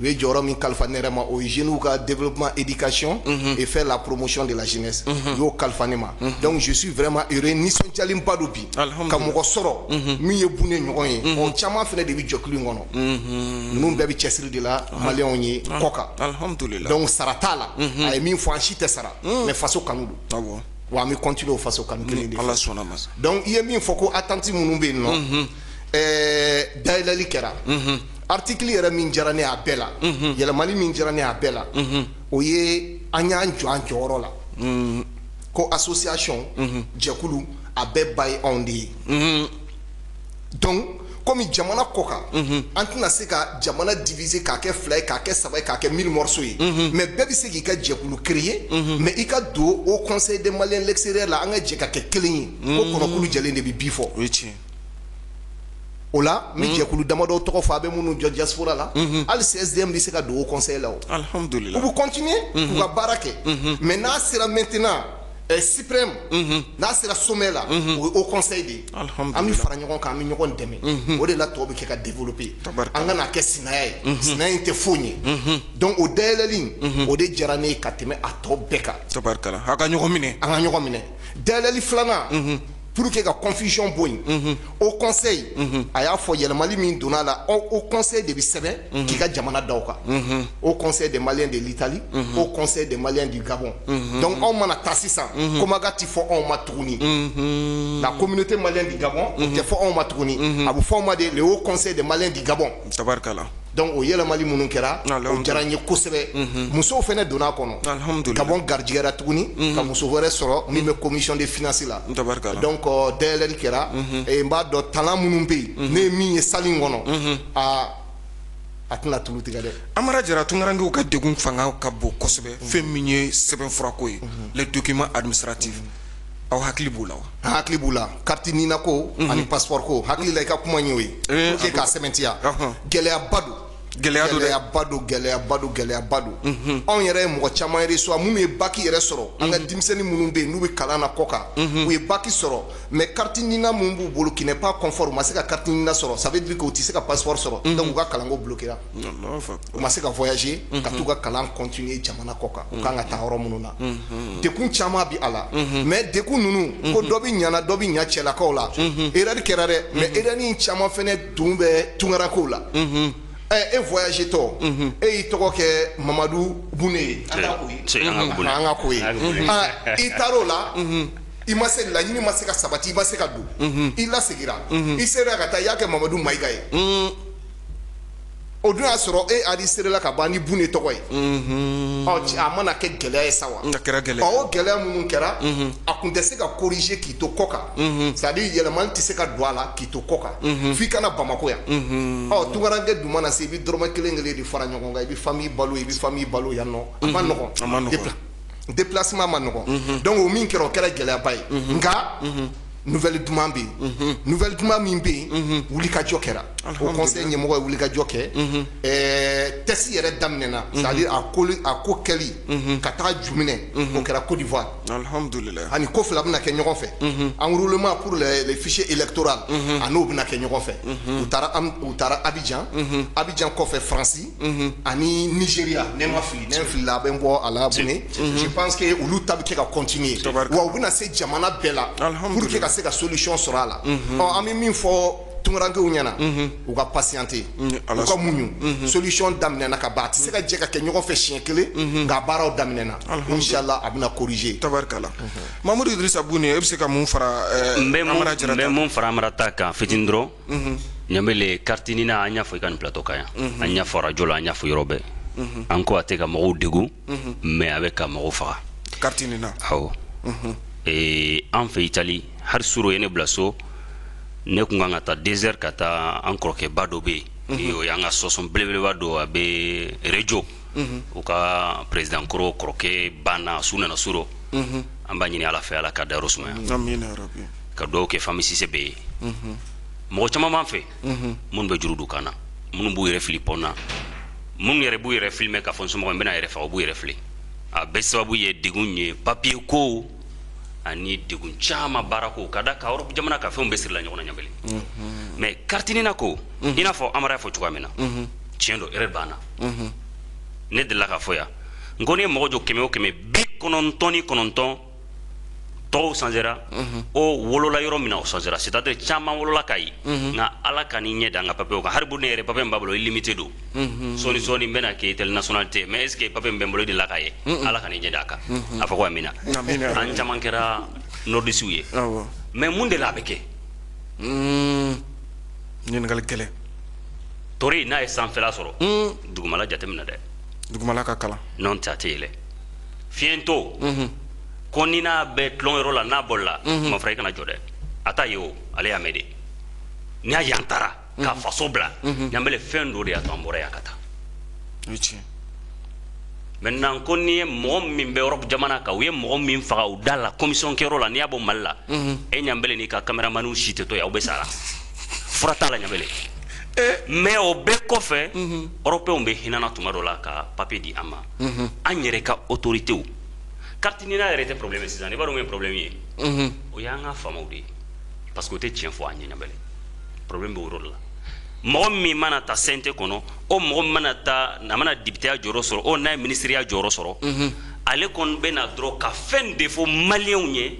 C: u ye jɔyɔrɔ min kalifa ne yɛrɛ ma o ye jeunes ka développement éducation et faire la promotion de la jeunesse u y'o kalifa ne ma donc je suis vraiment heureux nisɔndiyalenba don bi ka mɔgɔ sɔrɔ min ye Bune ɲɔgɔn ye o caman fana de bɛ jɛkulu in kɔnɔ ninnu bɛɛ bɛ cɛsiri de la maliyɛnw ye kɔ kan donc sara t'a la a ye min fɔ an si tɛ sara mais faso kanu don wa an bɛ continuer o faso kanu kelen de fɛ donc i ye min fɔ ko attente minnu bɛ yen nɔ dayɛlɛli kɛra article yɛrɛ min diyara ne a bɛɛ la yɛlɛmali min diyara ne a bɛɛ la o ye an y'an jɔ an jɔyɔrɔ la ko association jɛkulu a bɛɛ ba ye anw de ye donc komi jamana kɔ kan an tɛna se ka jamana diviser k'a kɛ 2 ye k'a kɛ 3 ye k'a kɛ 1000 morceaux ye mais bɛɛ bɛ se k'i ka jɛkulu créer mais i ka don au conseil des maliens l'extérieur la an ka jɛ ka kɛ kelen ye ko kɔnɔkulu jɛlen de bɛ bi fɔ o la n bɛ jɛkulu damadɔ tɔgɔ fɔ a bɛ minnu jɔ diaspora la hali CSDM bɛ se ka don o conseil la o
B: alhamdulillah
C: u bɛ continuer k'u ka baara kɛ mais n'a sera maintenant suprême n'a sera sommet la o ye au conseil de ye an bɛ fara ɲɔgɔn kan an bɛ ɲɔgɔn dɛmɛ o de la tɔw bɛ kɛ ka développer an ka na kɛ sinaya ye sinaya in tɛ foyi ye donc o dayɛlɛli o de diyara ne ye ka tɛmɛ a tɔ bɛɛ kan
B: tabarikala a ka ɲɔgɔn minɛ
C: an ka ɲɔgɔn minɛ dayɛlɛli filanan pour que ka confusion bɔ yen au conseil a y'a fɔ yɛlɛmali min donna la au conseil de bɛ sɛbɛn k'i ka jamana da o kan au conseil des maliens de l'Italie au conseil des maliens du Gabon donc anw mana taa sisan komaga ti fɔ anw ma tuguni la communauté malienne du Gabon o tɛ fɔ anw ma tuguni a bɛ fɔ anw ma de le haut conseil des maliens du Gabon
B: tabarikala
C: donc o yɛlɛmali minnu kɛra o diyara n ye kosɛbɛ musow fɛnɛ donna a kɔnɔ ka bɔ garijɛgɛra tuguni ka muso wɛrɛ sɔrɔ min bɛ commission de finance la donc dayɛlɛli kɛra n b'a dɔn talan minnu bɛ yen ne ye min ye salle in kɔnɔ a tɛna tulu tigɛ dɛ.
B: Amara Jara tunkarankew ka degun fanga ka bon kosɛbɛ fɛn min ye sɛbɛnfurako ye les documents administratifs aw hakili b'u la wa.
C: Hakili b'u la carte nina ko ani passeport ko hakili la i ka kuma ye o ye pour que k'a sɛbɛntiya gɛlɛyaba don. gɛlɛyaba don anw yɛrɛ ye mɔgɔ caman yɛrɛ sɔrɔ minnu ye baki yɛrɛ sɔrɔ an ka denmisɛnnin minnu bɛ yen n'u bɛ kalan na kɔ kan u ye baki sɔrɔ mais carte nina minnu b'u bolo qui n'est pas conforme u ma se ka carte nina sɔrɔ ça veut dire que u tɛ se ka passeport sɔrɔ donc u ka kalanko bloquera u ma se ka voyager ka t'u ka kalan continuer jamana kɔ kan u kan ka taa yɔrɔ minnu na dekun caman bɛ a la mais dekun ninnu ko dɔ bɛ ɲana dɔ bɛ ɲa cɛlakaw la erreur kɛra dɛ mais erreur caman fɛnɛ dun bɛ tunkarankew la. E voyage tɔ e y'i tɔgɔ kɛ Mamadu Bune ye an ka ko ye i taar'o la i ma se laɲini ma se ka sabati i ma se ka don i lasegira i sera ka taa i y'a kɛ Mamadu Mayiga ye o dun y'a sɔrɔ e adi serela ka ban ni Bune tɔgɔ ye a mana kɛ gɛlɛya ye sa wa o gɛlɛya minnu kɛra a kun tɛ se ka corriger k'i to kɔ kan c'est à dire yɛlɛmani tɛ se ka don a la k'i to kɔ kan f'i kana Bamako yan tunkaranke dun mana se i bɛ dɔrɔmɛ kelen de fara ɲɔgɔn kan i bɛ famille balo yan nɔ a ma nɔgɔn déplacement ma nɔgɔn donc o min kɛra o kɛra gɛlɛyaba ye nka nouvelle duman bɛ yen nouvelle duman min bɛ yen wulikajɔ kɛra o conseil ɲɛmɔgɔ ye wulikajɔ kɛ test yɛrɛ daminɛna c'est à dire a ko kɛli ka taga Juminɛ o kɛra Côte d'Ivoire alhamdulillah ani ko fila bɛna kɛ ɲɔgɔn fɛ enrôlement pour les fichiers électoraux a n'o bɛna kɛ ɲɔgɔn fɛ u taara Abidjan kɔfɛ Faransi ani Nigeria ne ma fili la a bɛ n bɔ a la Bune je pense que olu ta bɛ kɛ ka continuer wa u bɛna se jamana bɛɛ la pour que ka se ka solution sɔrɔ a la an bɛ min fɔ tunkarankew ɲɛna u ka patienter u ka muɲu solution daminɛna ka ban a tɛ se ka jɛ ka kɛ ɲɔgɔn fɛ siɲɛ kelen nka baaraw daminɛna inshallah a bɛna corriger
B: tabarikala Mamadu Idrissa Bune e bɛ se ka mun fara Amara Jara
D: n bɛ mun fara Amara ta kan fitinin dɔrɔn ɲamele carte nina an y'a fɔ i ka nin plateau kan yan an y'a fɔ radio la an y'a fɔ yɔrɔ bɛɛ an ko a tɛ ka mɔgɔw degun mais a bɛ ka mɔgɔw faga
B: carte nina
D: awɔ an fɛ Italie har suro ye ne bila so ne kun kan ka taa désert ka taa an kɔrɔkɛba dɔ bɛ yen o y'an ka sɔsɔn belebeleba dɔ a bɛ rejo u ka président kɔrɔ kɔrɔkɛ banna su nana suro an b'a ɲini Ala fɛ Ala ka dayɔrɔ sumaya ka dugawu kɛ famille Sise bɛ yen mɔgɔ caman b'an fɛ minnu bɛ juru don kan na minnu b'u yɛrɛ fili pɔn na minnu yɛrɛ b'u yɛrɛ filmé ka fɔ n somɔgɔ n bɛna yɛrɛ faga u b'u yɛrɛ filɛ a bɛɛ sababu ye degun ye papier ko ani degun caman baara ko ka da ka Europe jamana ka fɛnw bɛɛ sirila ɲɔgɔn na ɲamɛli mais carte nina ko i n'a fɔ Amara y'a fɔ cogoya min na tiɲɛ don erreur b'an na ne delila k'a fɔ yan n ko n'i ye mɔgɔ jɔ 100 o 100 99 tɔw changera o wolola yɔrɔ min na o changera c'est-à-dire caman wolola ka ye nka Ala ka n'i ɲɛ da an ka papier kan haribu ne yɛrɛ papier min b'a bolo illimité don sɔɔni n bɛna kɛ telle nationalité mais est ce que papier min bɛ n bolo i delila k'a ye Ala ka n'i ɲɛ da a kan a fɔ ko amina an caman kɛra nordisiw ye mais mun de la a bɛ kɛ
B: ɲininkali gɛlɛn
D: tori n'a ye sanfɛla sɔrɔ dugumala jateminɛ dɛ
B: dugumala ka kalan
D: non tɛ a tɛ yɛlɛ fiɲɛto ko ni n'a bɛ tulonyɔrɔ la n'a bolila ma fara i kana jɔ dɛ a t'a ye o ale y'a mɛn de n'i y'a yan taara ka faso bila ɲamɛlɛ fɛn dɔ de y'a to an bɔra yan ka taa maintenant ko n'i ye mɔgɔ min bɛ Europe jamana kan u ye mɔgɔ min faga u da la commission kɛyɔrɔ la n'i y'a bɔ Mali la e ɲamɛlɛ n'i ka caméramaniw si tɛ to yan aw bɛ sara fura t'a la ɲamɛlɛ mais o bɛɛ kɔfɛ européens bɛ hinɛna tuma dɔ la ka papier di an ma an yɛrɛ ka autorités carte nina yɛrɛ tɛ problème ye sisan i b'a dɔn mun ye problème ye o y'an ka faamaw de ye parce que o tɛ tiɲɛ fɔ an ɲɛ ɲamɛlɛ problème bɛ o yɔrɔ de la mɔgɔ min mana ta CNT kɔnɔ o mɔgɔ min mana ta a mana député ya jɔyɔrɔ sɔrɔ o n'a ye ministre ya jɔyɔrɔ sɔrɔ ale kɔni bɛ na dɔrɔn ka fɛn de fɔ maliyɛnw ye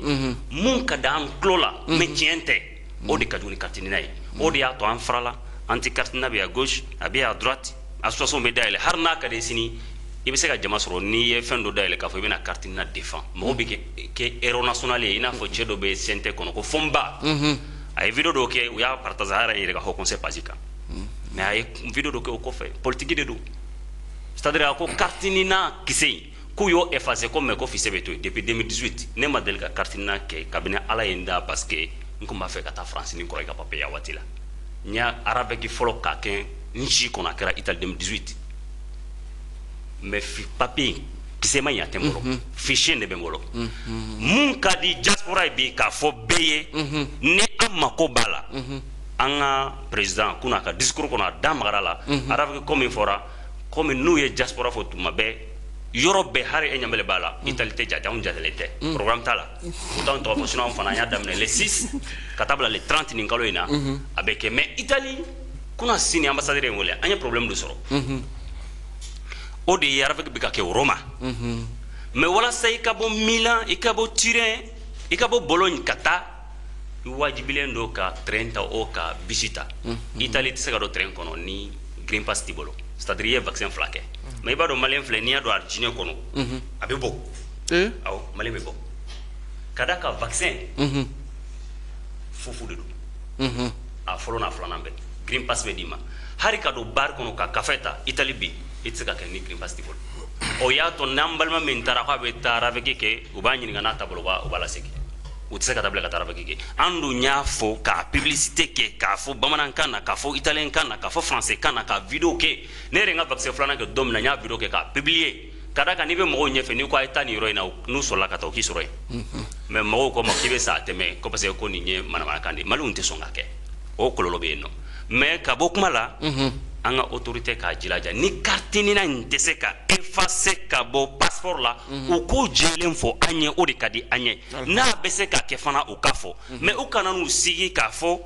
D: mun ka da an tulo la mais tiɲɛ tɛ o de ka jugu ni carte nina ye o de y'a to an farala an tɛ carte nina bɛ à gauche a bɛ à droite association bɛ dayɛlɛ hari n'a ka di sini i bɛ se ka jama sɔrɔ n'i ye fɛn dɔ dayɛlɛ k'a fɔ i bɛna carte nina défend mɔgɔ bɛ kɛ héros national ye i n'a fɔ cɛ dɔ bɛ CNT kɔnɔ ko Fɔnba a ye vidéo dɔw kɛ u y'a partager a yɛrɛ ka haut conseil page kan mais a ye vidéo dɔ kɛ o kɔfɛ politique de don c'est-à-dire a ko carte nina kisɛ in k'u y'o effacé ko mais ko fisɛ bɛ to yen depuis 2018 ne ma deli ka carte nina kɛ kabini ala ye n da parce que n tun b'a fɛ ka taa France ni kɔrɔ i ka papier a waati la n y'a arabɛki fɔlɔ k'a kɛ n si kɔnɔ a kɛra Italie 2018 mais papier kisɛ ma ɲi a tɛ n bolo fichier de bɛ n bolo mun ka di diaspora ye bi k'a fɔ bɛɛ ye ni an mako b'a la an ka président kunna ka discours kɔnɔ a da magara la arabɛki ko min fɔra komi n'u ye diaspora fɔ tuma bɛɛ yɔrɔ bɛɛ hari e ɲamɛlɛ b'a la Italie tɛ jate anw jatelen tɛ programme t'a la pourtant tɔgɔ fɔ sinon anw fana an y'a daminɛ le 6 ka taa bila le 30 nin kalo in na a bɛ kɛ mais Italie kuna sini ambassadeur ye wele an ye problème dɔ sɔrɔ o de ye arabɛki bɛ ka kɛ Roma mais walasa i ka bɔ Milan i ka bɔ Turin i ka bɔ Bologne ka taa i wajibilen don ka train ta o ka bisi ta Italie tɛ se ka don train kɔnɔ ni green pass t'i bolo c'est-à-dire i ye vaccin fila kɛ mais i b'a dɔn malien filɛ n'i y'a don argentine kɔnɔ a bɛ bɔ awɔ malien bɛ bɔ ka da ka vaccin fufu de don a fɔlɔ n'a filanan bɛɛ green pass bɛ d'i ma hari ka don bar kɔnɔ ka kafe ta Italie bi i tɛ se ka kɛ ni green pass t'i bolo o y'a to n'an balima min taara k'a bɛ taa arabɛki kɛ u b'a ɲininka n'a taabolo u b'a lasegin u tɛ se ka taa bila ka taa arabɛki kɛ an dun y'a fɔ k'a publicité kɛ k'a fɔ bamanankan na k'a fɔ italien kan na k'a fɔ français kan na ka vidéo kɛ ne yɛrɛ n ka vaccin filanan kɛ don min na n y'a vidéo kɛ k'a publier ka da kan n'i bɛ mɔgɔw ɲɛfɛ n'i ko a ye taa nin yɔrɔ in na n'u sɔrɔla ka taa o k'i sɔrɔ yen mais mɔgɔw ko ma k'i bɛ sa a tɛmɛ ko parce que ko nin ye manamanakan de ye maliw tɛ sɔn ka kɛ o kɔlɔlɔ bɛ yen nɔ mais ka bɔ kuma la an ka autorité k'a jilaja ni carte nina in tɛ se ka effacer ka bɔ passeport la u k'o jɛlen fɔ an ye o de ka di an ye n'a bɛ se ka kɛ fana u ka fɔ mais u kana n'u sigi k'a fɔ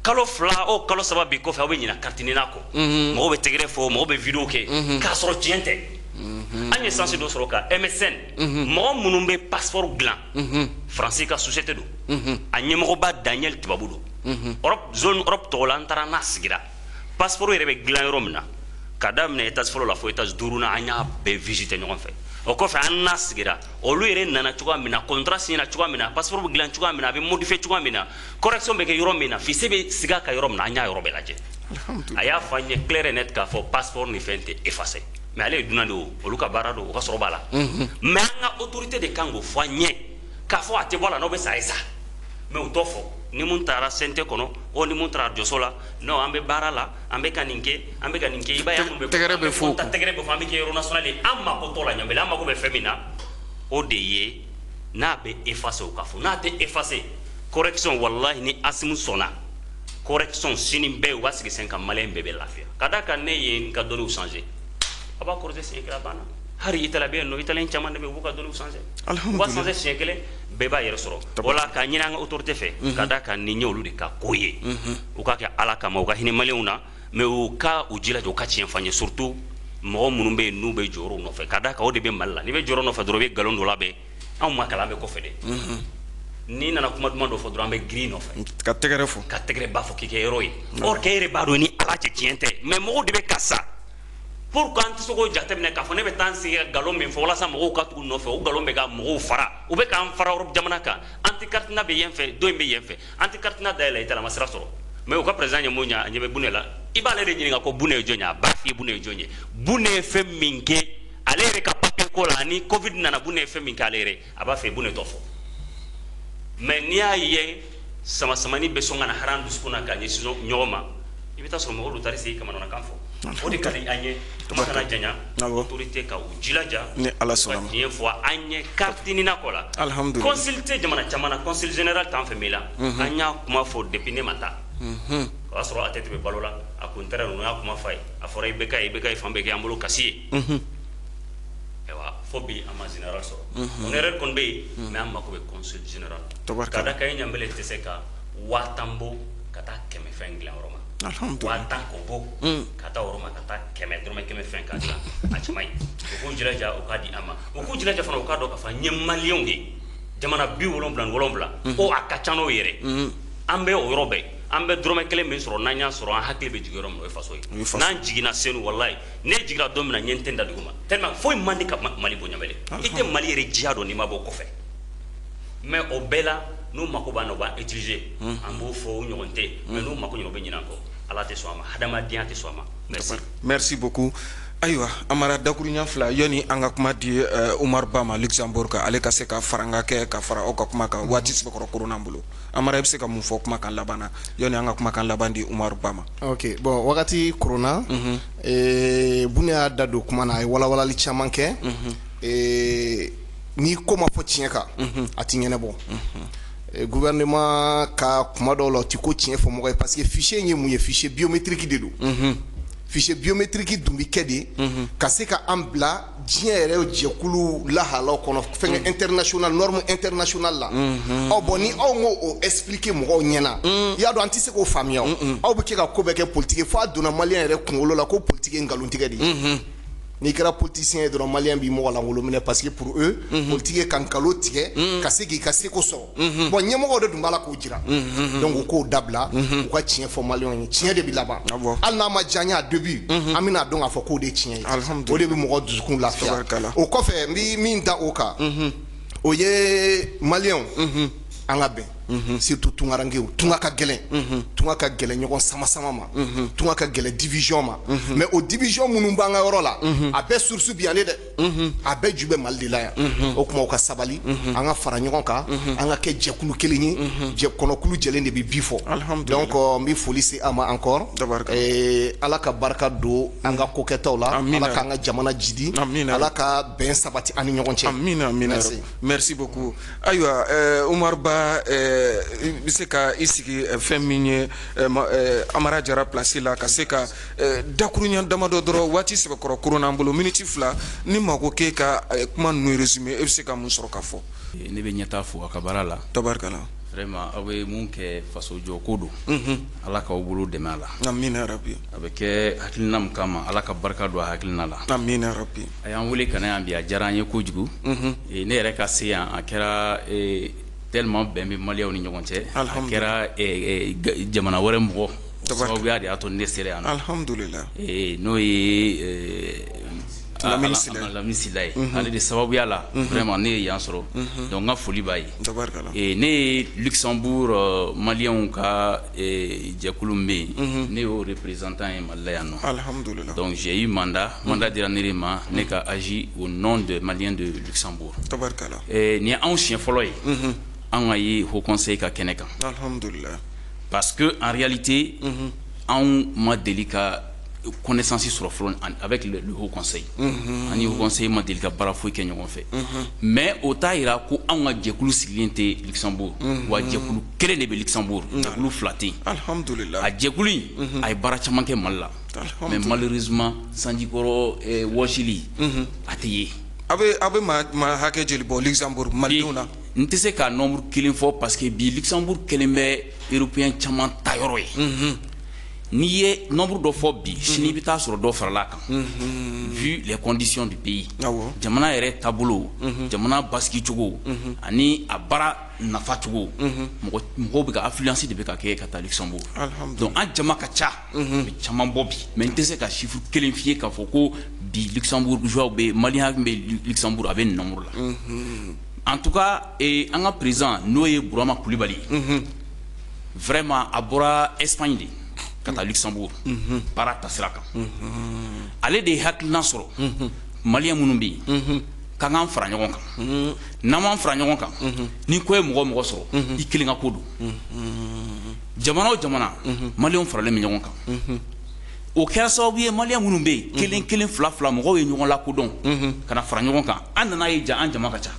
D: kalo fila o kalo saba bi kɔfɛ aw bɛ ɲina carte nina kɔ mɔgɔw bɛ tɛgɛrɛ fɔ mɔgɔw bɛ vidéo kɛ k'a sɔrɔ tiɲɛ tɛ an ye sansi dɔ sɔrɔ ka MSN mɔgɔ minnu bɛ passeport dilan faransi ka société don a ɲɛmɔgɔba Daniel Tubabu don zone Europe tɔgɔ la an taara n'a sigira passeport yɛrɛ bɛ dilan yɔrɔ min na ka daminɛ étage fɔlɔ la fo étage 5 na an y'a bɛɛ visiter ɲɔgɔn fɛ o kɔfɛ an n'a sigira olu yɛrɛ nana cogoya min na contrat signé cogoya min na passeport bɛ dilan cogoya min na a bɛ modifier cogoya min na correction bɛ kɛ yɔrɔ min na fichier bɛ sigi a kan yɔrɔ min na an y'a yɔrɔ bɛɛ lajɛ a y'a fɔ an ye clair et net k'a fɔ passeport ni fɛn tɛ effacer mais ale ye dunan de ye olu ka baara don u ka sɔrɔ b'a la mais an ka autorité de kan k'o fɔ an ɲɛ k'a fɔ a tɛ bɔ a la n'aw bɛ sa a ye sa mais u t'o fɔ ni mun taara CNT kɔnɔ o ni mun taara jɔso la non an bɛ baara la an bɛ ka nin kɛ an bɛ ka nin kɛ i b'a ye an bɛ tɛgɛrɛ bɛ fɔ tɛgɛrɛ bɛ fɔ an bɛ kɛ yɔrɔ national ye an mako t'o la ɲamɛlɛ an mako bɛ fɛn min na o de ye n'a bɛ effacer o ka fɔ n'a tɛ effacer correction walahi ni Asimu sɔnna correction sini bɛɛ u b'a sigi sen kan maliyɛn bɛɛ bɛ lafiya ka d'a kan ne ye n ka données changer a b'a corriger siɲɛ kelen a banna hari Italie bɛ yen nɔ italien caman de bɛ yen u b'u ka données changer u b'a changer siɲɛ kelen bɛɛ b'a yɛrɛ sɔrɔ o la ka ɲini an ka autorité fɛ ka d'a kan nin ye olu de ka ko ye u ka kɛ ala kama u ka hinɛ maliyɛnw na mais u ka u jilaja u ka tiɲɛ fɔ an ye surtout mɔgɔ minnu bɛ yen n'u bɛ jɔyɔrɔw nɔfɛ ka d'a kan o de bɛ Mali la n'i bɛ jɔyɔrɔ nɔfɛ dɔrɔn i bɛ nkalon dɔ labɛn anw ma kalan an bɛ kɔfɛ dɛ n'i nana kuma duman dɔ fɔ dɔrɔn an bɛ girin nɔfɛ
C: ka tɛgɛrɛ fɔ
D: ka tɛgɛrɛ ba fɔ k'i kɛ yɔrɔ ye or k'e yɛrɛ b'a dɔn ni ala cɛ tiɲɛ tɛ mais mɔgɔw de bɛ ka sa pourquoi an tɛ se k'o jateminɛ k'a fɔ ne bɛ taa n sigi ka nkalon min fɔ walasa mɔgɔw ka tugu nɔfɛ o nkalon bɛ ka mɔgɔw fara u bɛ k'an fara Europe jamana kan anti cartina bɛ yen fɛ dɔ in bɛ yen fɛ anti cartina dayɛlɛ Italie a ma sira sɔrɔ mais u ka président ɲɛ mun ɲa a ɲɛ bɛ Bune la i b'ale de ɲininka ko Bune ye jɔn ye a b'a f'i ye Bune ye jɔn ye Bune ye fɛn min kɛ ale yɛrɛ ka papier ko la ni Covid nana Bune ye fɛn min kɛ ale yɛrɛ a b'a fɛ Bune t'o fɔ mais n'i y'a ye sama samani bɛ sɔn ka na hara an dusukun na ka ɲɛsin ɲɔgɔn ma i bɛ taa sɔrɔ mɔgɔw dun taara sigi kamanagan fɔ o de ka di an ye kuma kana janya autorité ka u jilaja
C: ni ala sɔnna ma
D: ka tiɲɛ fɔ an ye carte nina kɔ la consulté jamana caman na consul général t'an fɛ min la an y'a kuma fɔ depuis ne ma taa o y'a sɔrɔ a tɛ tɛmɛ balo la a kun tɛra ninnu y'a kuma fɔ a ye a fɔra i bɛ ka ye fan bɛɛ kɛ an bolo kasi ye ayiwa fo bi an ma général sɔrɔ on yɛrɛ kɔni bɛ yen mais an mako bɛ consul général ka da kan i ɲamɛlɛ tɛ se ka 5000 bɔ ka taa 100 fɛn dilan yɔrɔ ma 5000 ko bɔ ka taa yɔrɔ ma ka taa 100 dɔrɔmɛ 100 fɛn ka dilan a cɛ man ɲi u k'u jilaja u k'a di an ma u k'u jilaja fana u k'a dɔn k'a fɔ n ye maliyɛnw de jamana 77 o a ka ca n'o yɛrɛ an bɛ o yɔrɔ bɛɛ an bɛ dɔrɔmɛ 1 min sɔrɔ n'an y'a sɔrɔ an hakili bɛ jigin yɔrɔ min o ye faso ye n'an jiginna senu walayi ne jiginna don min na n ye n tɛ da dugu ma tellement foyi man di ka Mali bɔ ɲamɛlɛ i tɛ Mali yɛrɛ diya dɔn n'i ma bɔ kɔfɛ mais o bɛɛ la n'u mako b'an na u b'an utiliser an b'o fɔ u ɲɔgɔn tɛ mais n'u mako ɲɛ u bɛ ɲinɛ an kɔ ala tɛ sɔn a ma hadamadenya tɛ sɔn a ma. Merci.
B: Merci beaucoup. Ayiwa Amara dakuruɲa fila yoni an ka kuma di Umar Ba ma Luxembourg ka ale ka se ka faranga kɛ ka fara aw ka kuma kan waati sɛbɛkɔrɔ corona bolo. Amara i bɛ se ka mun fɔ kuma kan laban na yoni an ka kuma kan laban di Umar Ba ma.
C: Ok bon wagati corona Bune y'a da don kuma na a ye walawalali caman kɛ ni ko ma fɔ tiɲɛ kan a ti ɲɛnabɔ. Gouvernement ka kuma dɔw la o ti ko tiɲɛ fɔ mɔgɔ ye parce que fichier in ye mun ye fichier biométrique de don. Fichier biométrique dun bi kɛ de ka se ka an bila diɲɛ yɛrɛ jɛkulu lahalaw kɔnɔ fɛngɛ international norme international la bon ni aw m'o o expliquer mɔgɔw ɲɛna i y'a dɔn an tɛ se k'o faamuya aw bɛ kɛ ka ko bɛɛ kɛ politique fo a donna malien yɛrɛ kunkolo la ko politique ye nkalontigɛ de ye n'i kɛra politicien ye dɔrɔn malien b'i mɔgɔ lankolon minɛ parce que pour eux politique ye ka nkalon tigɛ ka se k'i ka seko sɔrɔ bon ɲɛmɔgɔw de dun b'a la k'o jira donc u k'o dabila u ka tiɲɛ fɔ malien ye tiɲɛ de bɛ laban hali n'a ma diya n ye a début an bɛna dɔn k'a fɔ k'o de ye tiɲɛ ye o de bɛ mɔgɔ dusukun lafiya o kɔfɛ n bɛ min da o kan o ye malien an ka bɛn surtout tungarankew tunga ka gɛlɛn ɲɔgɔn sama ma tunga ka gɛlɛn division ma mais o division minnu b'an ka yɔrɔ la a bɛɛ source bi yan de dɛ a bɛɛ ju bɛ Mali de la yan o kuma o ka sabali an ka fara ɲɔgɔn kan an ka kɛ jɛkulu kelen ye kɔnɔkulu jɛlen de bɛ bi fɔ donc n bɛ foli se a ma encore ala ka barika don an ka kokɛtaw la ala k'an ka jamana jidi ala ka bɛn sabati an ni ɲɔgɔn cɛ
B: amina merci beaucoup ayiwa Umar Ba bɛ se ka i sigi fɛn min ye Amara Jara place la ka se ka dakuruɲa damadɔ dɔrɔn waati sɛbɛkɔrɔ corona an bolo minute fila ni mako k'e ka kuma ninnu résumé e bɛ se ka mun sɔrɔ ka fɔ.
H: Ne bɛ ɲɛtaa fo a ka baara la.
B: Tabarikala.
H: Vraiment aw bɛ mun kɛ faso jɔ ko don. Ala k'aw bolo dɛmɛ a la.
B: Amina yarabi. A
H: bɛ kɛ hakilina min kama Ala ka barika don a hakilina la.
B: Amina yarabi. A
H: y'an wele ka na yan bi a diyara an ye kojugu. Ne yɛrɛ ka se yan a kɛra tellement bɛn bɛ maliyɛnw ni ɲɔgɔn cɛ a kɛra jamana wɛrɛ mɔgɔ sababuya de y'a to ne sera yan
B: alhamdulillah
H: n'o ye Lamine Sila ye ale de sababuya la vraiment ne ye yan sɔrɔ donc n ka foli b'a ye ne ye Luxembourg maliyɛnw ka jɛkulu min bɛ yen ne y'o représentant ye Mali la yan nɔ
B: alhamdulillah
H: donc j'ai eu mandat dira ne de ma ne ka agi au nom de Maliens de Luxembourg nin ye anw siɲɛ fɔlɔ ye an ka ye Haut Conseil ka kɛnɛ kan
B: alhamdulillah
H: parce que en réalité anw ma deli ka connaissance sɔrɔ fɔlɔ avec le Haut Conseil ani Haut Conseil ma deli ka baara foyi kɛ ɲɔgɔn fɛ mais o t'a yira ko anw ka jɛkulu sigilen tɛ Luxembourg wa jɛkulu kelen de bɛ Luxembourg jɛkulu fila tɛ yen
B: alhamdulillah
H: a jɛkulu in a ye baara caman kɛ Mali la mais malheureusement sanjikɔrɔ wɔsili a tɛ ye
B: a bɛ maa hakɛ joli bɔ Luxembourg malidenw na
H: n tɛ se ka nombre kelen fɔ parce que bi Luxembourg kelen bɛ européen caman ta yɔrɔ ye n'i ye nombre dɔ fɔ bi sini i bɛ taa sɔrɔ dɔ farala kan vu les conditions du pays jamana yɛrɛ taabolo jamana basigi cogo ani a baara nafa cogo mɔgɔw bɛ ka affluence de bɛ ka kɛ ka taa Luxembourg donc an jama ka ca bɛ caman bɔ bi mais n tɛ se ka chiffre kelen f'i ye k'a fɔ ko bi Luxembourgeois bɛ malien bɛ Luxembourg a bɛ nin nombre la en tout cas an ka président n'o ye Burama Kulibali vraiment a bɔra Espagne de ka taa Luxembourg baara tasira kan ale de ye hakilina sɔrɔ maliyɛn minnu bɛ yen k'an k'an fara ɲɔgɔn kan n'an m'an fara ɲɔgɔn kan ni ko ye mɔgɔ mɔgɔ sɔrɔ i kelen ka ko don jamana o jamana maliyɛnw faralen bɛ ɲɔgɔn kan o kɛra sababu ye maliyɛn minnu bɛ yen kelen kelen fila fila mɔgɔw ye ɲɔgɔn lakodɔn ka na fara ɲɔgɔn kan an nana ye ja an jama ka ca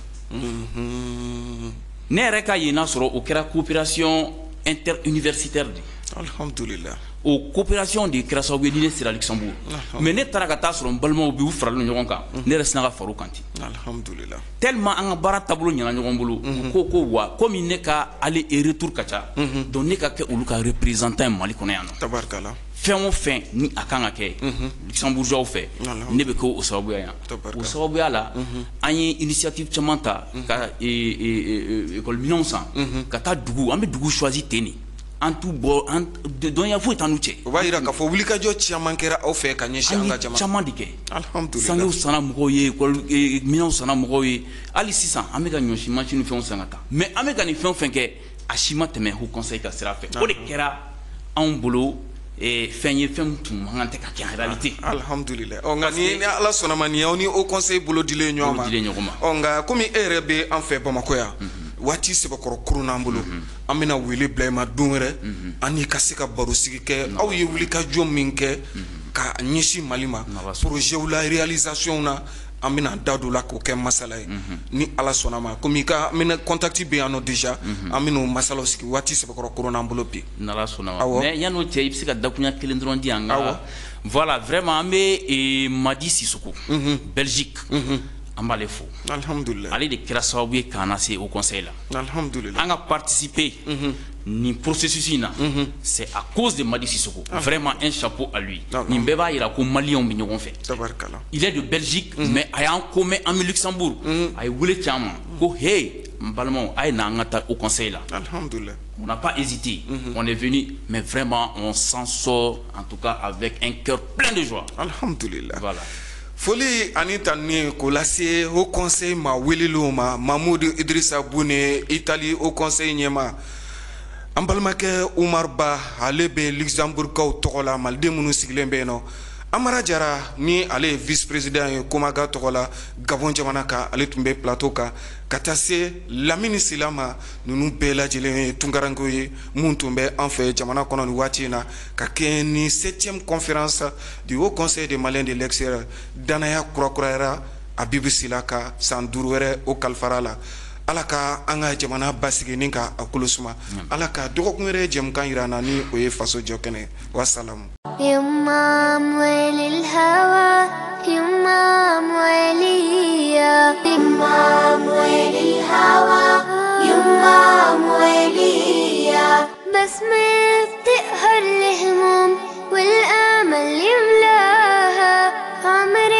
H: ne yɛrɛ ka yen n'a sɔrɔ o kɛra coopération interuniversitaire de
B: alhamdulillah
H: o coopération de kɛra sababu ye ni ne sera Luxembourg mais ne taara ka taa sɔrɔ n balimaw bɛ u faralen ɲɔgɔn kan ne yɛrɛ sina ka far'u kan ten
B: alhamdulillah
H: tellement an ka baara taabolo ɲɛna ɲɔgɔn bolo u ko wa komi ne ka aller et retour ka ca donc ne ka kɛ olu ka représentant ye Mali kɔnɔ yan nɔ
B: tabarikala
H: fɛn o fɛn ni a kan ka kɛ Luxembourgeois fɛ ne bɛ kɛ o sababuya yan o sababuya la an ye initiative caman ta ka école minɛnw san ka taa dugu an bɛ dugu choisi ten de an t'u bɔ dɔnniya foyi t'an n'u cɛ
B: o b'a yira k'a fɔ wulikajɔ caman kɛra aw fɛ ka ɲɛsin an ka jama
H: an ye caman de kɛ
B: alhamdulillah
H: sangew sanna mɔgɔw ye minɛnw sanna mɔgɔw ye hali sisan an bɛ ka ɲɔsi mansin ni fɛnw san ka taa mais an bɛ ka nin fɛn o fɛn kɛ a si ma tɛmɛ Haut Conseil ka sira fɛ o de kɛra anw bolo et fenye fem tout mangante ka en réalité.
B: Alhamdulillah. Onga ni ala sonama ni oni au conseil bolo dile nyoma. Onga komi erebe en fait Bamako ya. Wati se bakoro kuruna mbolo. Amina wili blema dungere ani kasika barusiki ke aw ye wili ka jom minke ka nyishi malima projet ou la réalisation na amina dadula ko ke masala ni ala sonama komi ka amina contacti be ano déjà amino masalo siki wati se bakoro kuruna mbolo bi
H: nala sonama mais yano te ibsika dakunya kelendron di anga voilà vraiment amé Madi Sissoko Belgique Ambale fo.
B: Alhamdulillah.
H: Allez de kira sababu kana se au conseil là.
B: Alhamdulillah.
H: On a participé ni processus ina. C'est à cause de Madi Sissoko. Vraiment un chapeau à lui. Ni beba ira ko Mali on bignon fait.
B: Tabarkala.
H: Il est de Belgique mais a en commun en Luxembourg. Ay wule chama ko hey mbalmo ay na ngata au conseil là.
B: Alhamdulillah.
H: On n'a pas hésité. On est venu mais vraiment on s'en sort en tout cas avec un cœur plein de joie.
B: Alhamdulillah.
H: Voilà.
B: Foli anita ni ko lase au conseil ma welilo ma Mahmoud Idrissa Boune Italie au conseil nyema ambalmake Umar Ba alebe Luxembourg kaw tokola malde munu siglembe no Amara Jara ni ale vice président Komaga tokola Gabon jamana ka ale tumbe plateau ka katase Lamine Silama nunu bela jele tungarango ye muntumbe en fait jamana kono ni watina ka keni 7e conférence du Haut Conseil des Maliens de l'extérieur danaya kurakurara abibu silaka sandurwere o kalfarala alaka anga jamana basigi ninka akulusuma alaka dogokunere jemkan irana ni oye faso jokene wassalam
A: يمام ويلي الهوى يمام ويليا يمام ويلي الهوى يمام ويليا بس ما بتقهر الهموم والامل يملاها عمر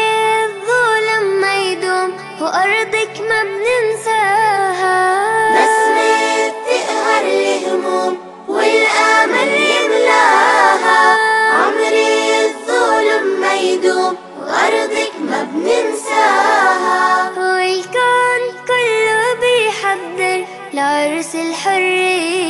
A: الظلم ما يدوم وارضك ما بننساها بس ما بتقهر الهموم والامل يملاها عمري الظلم ما يدوم وأرضك ما بننساها والكون كله بيحضر لعرس الحرية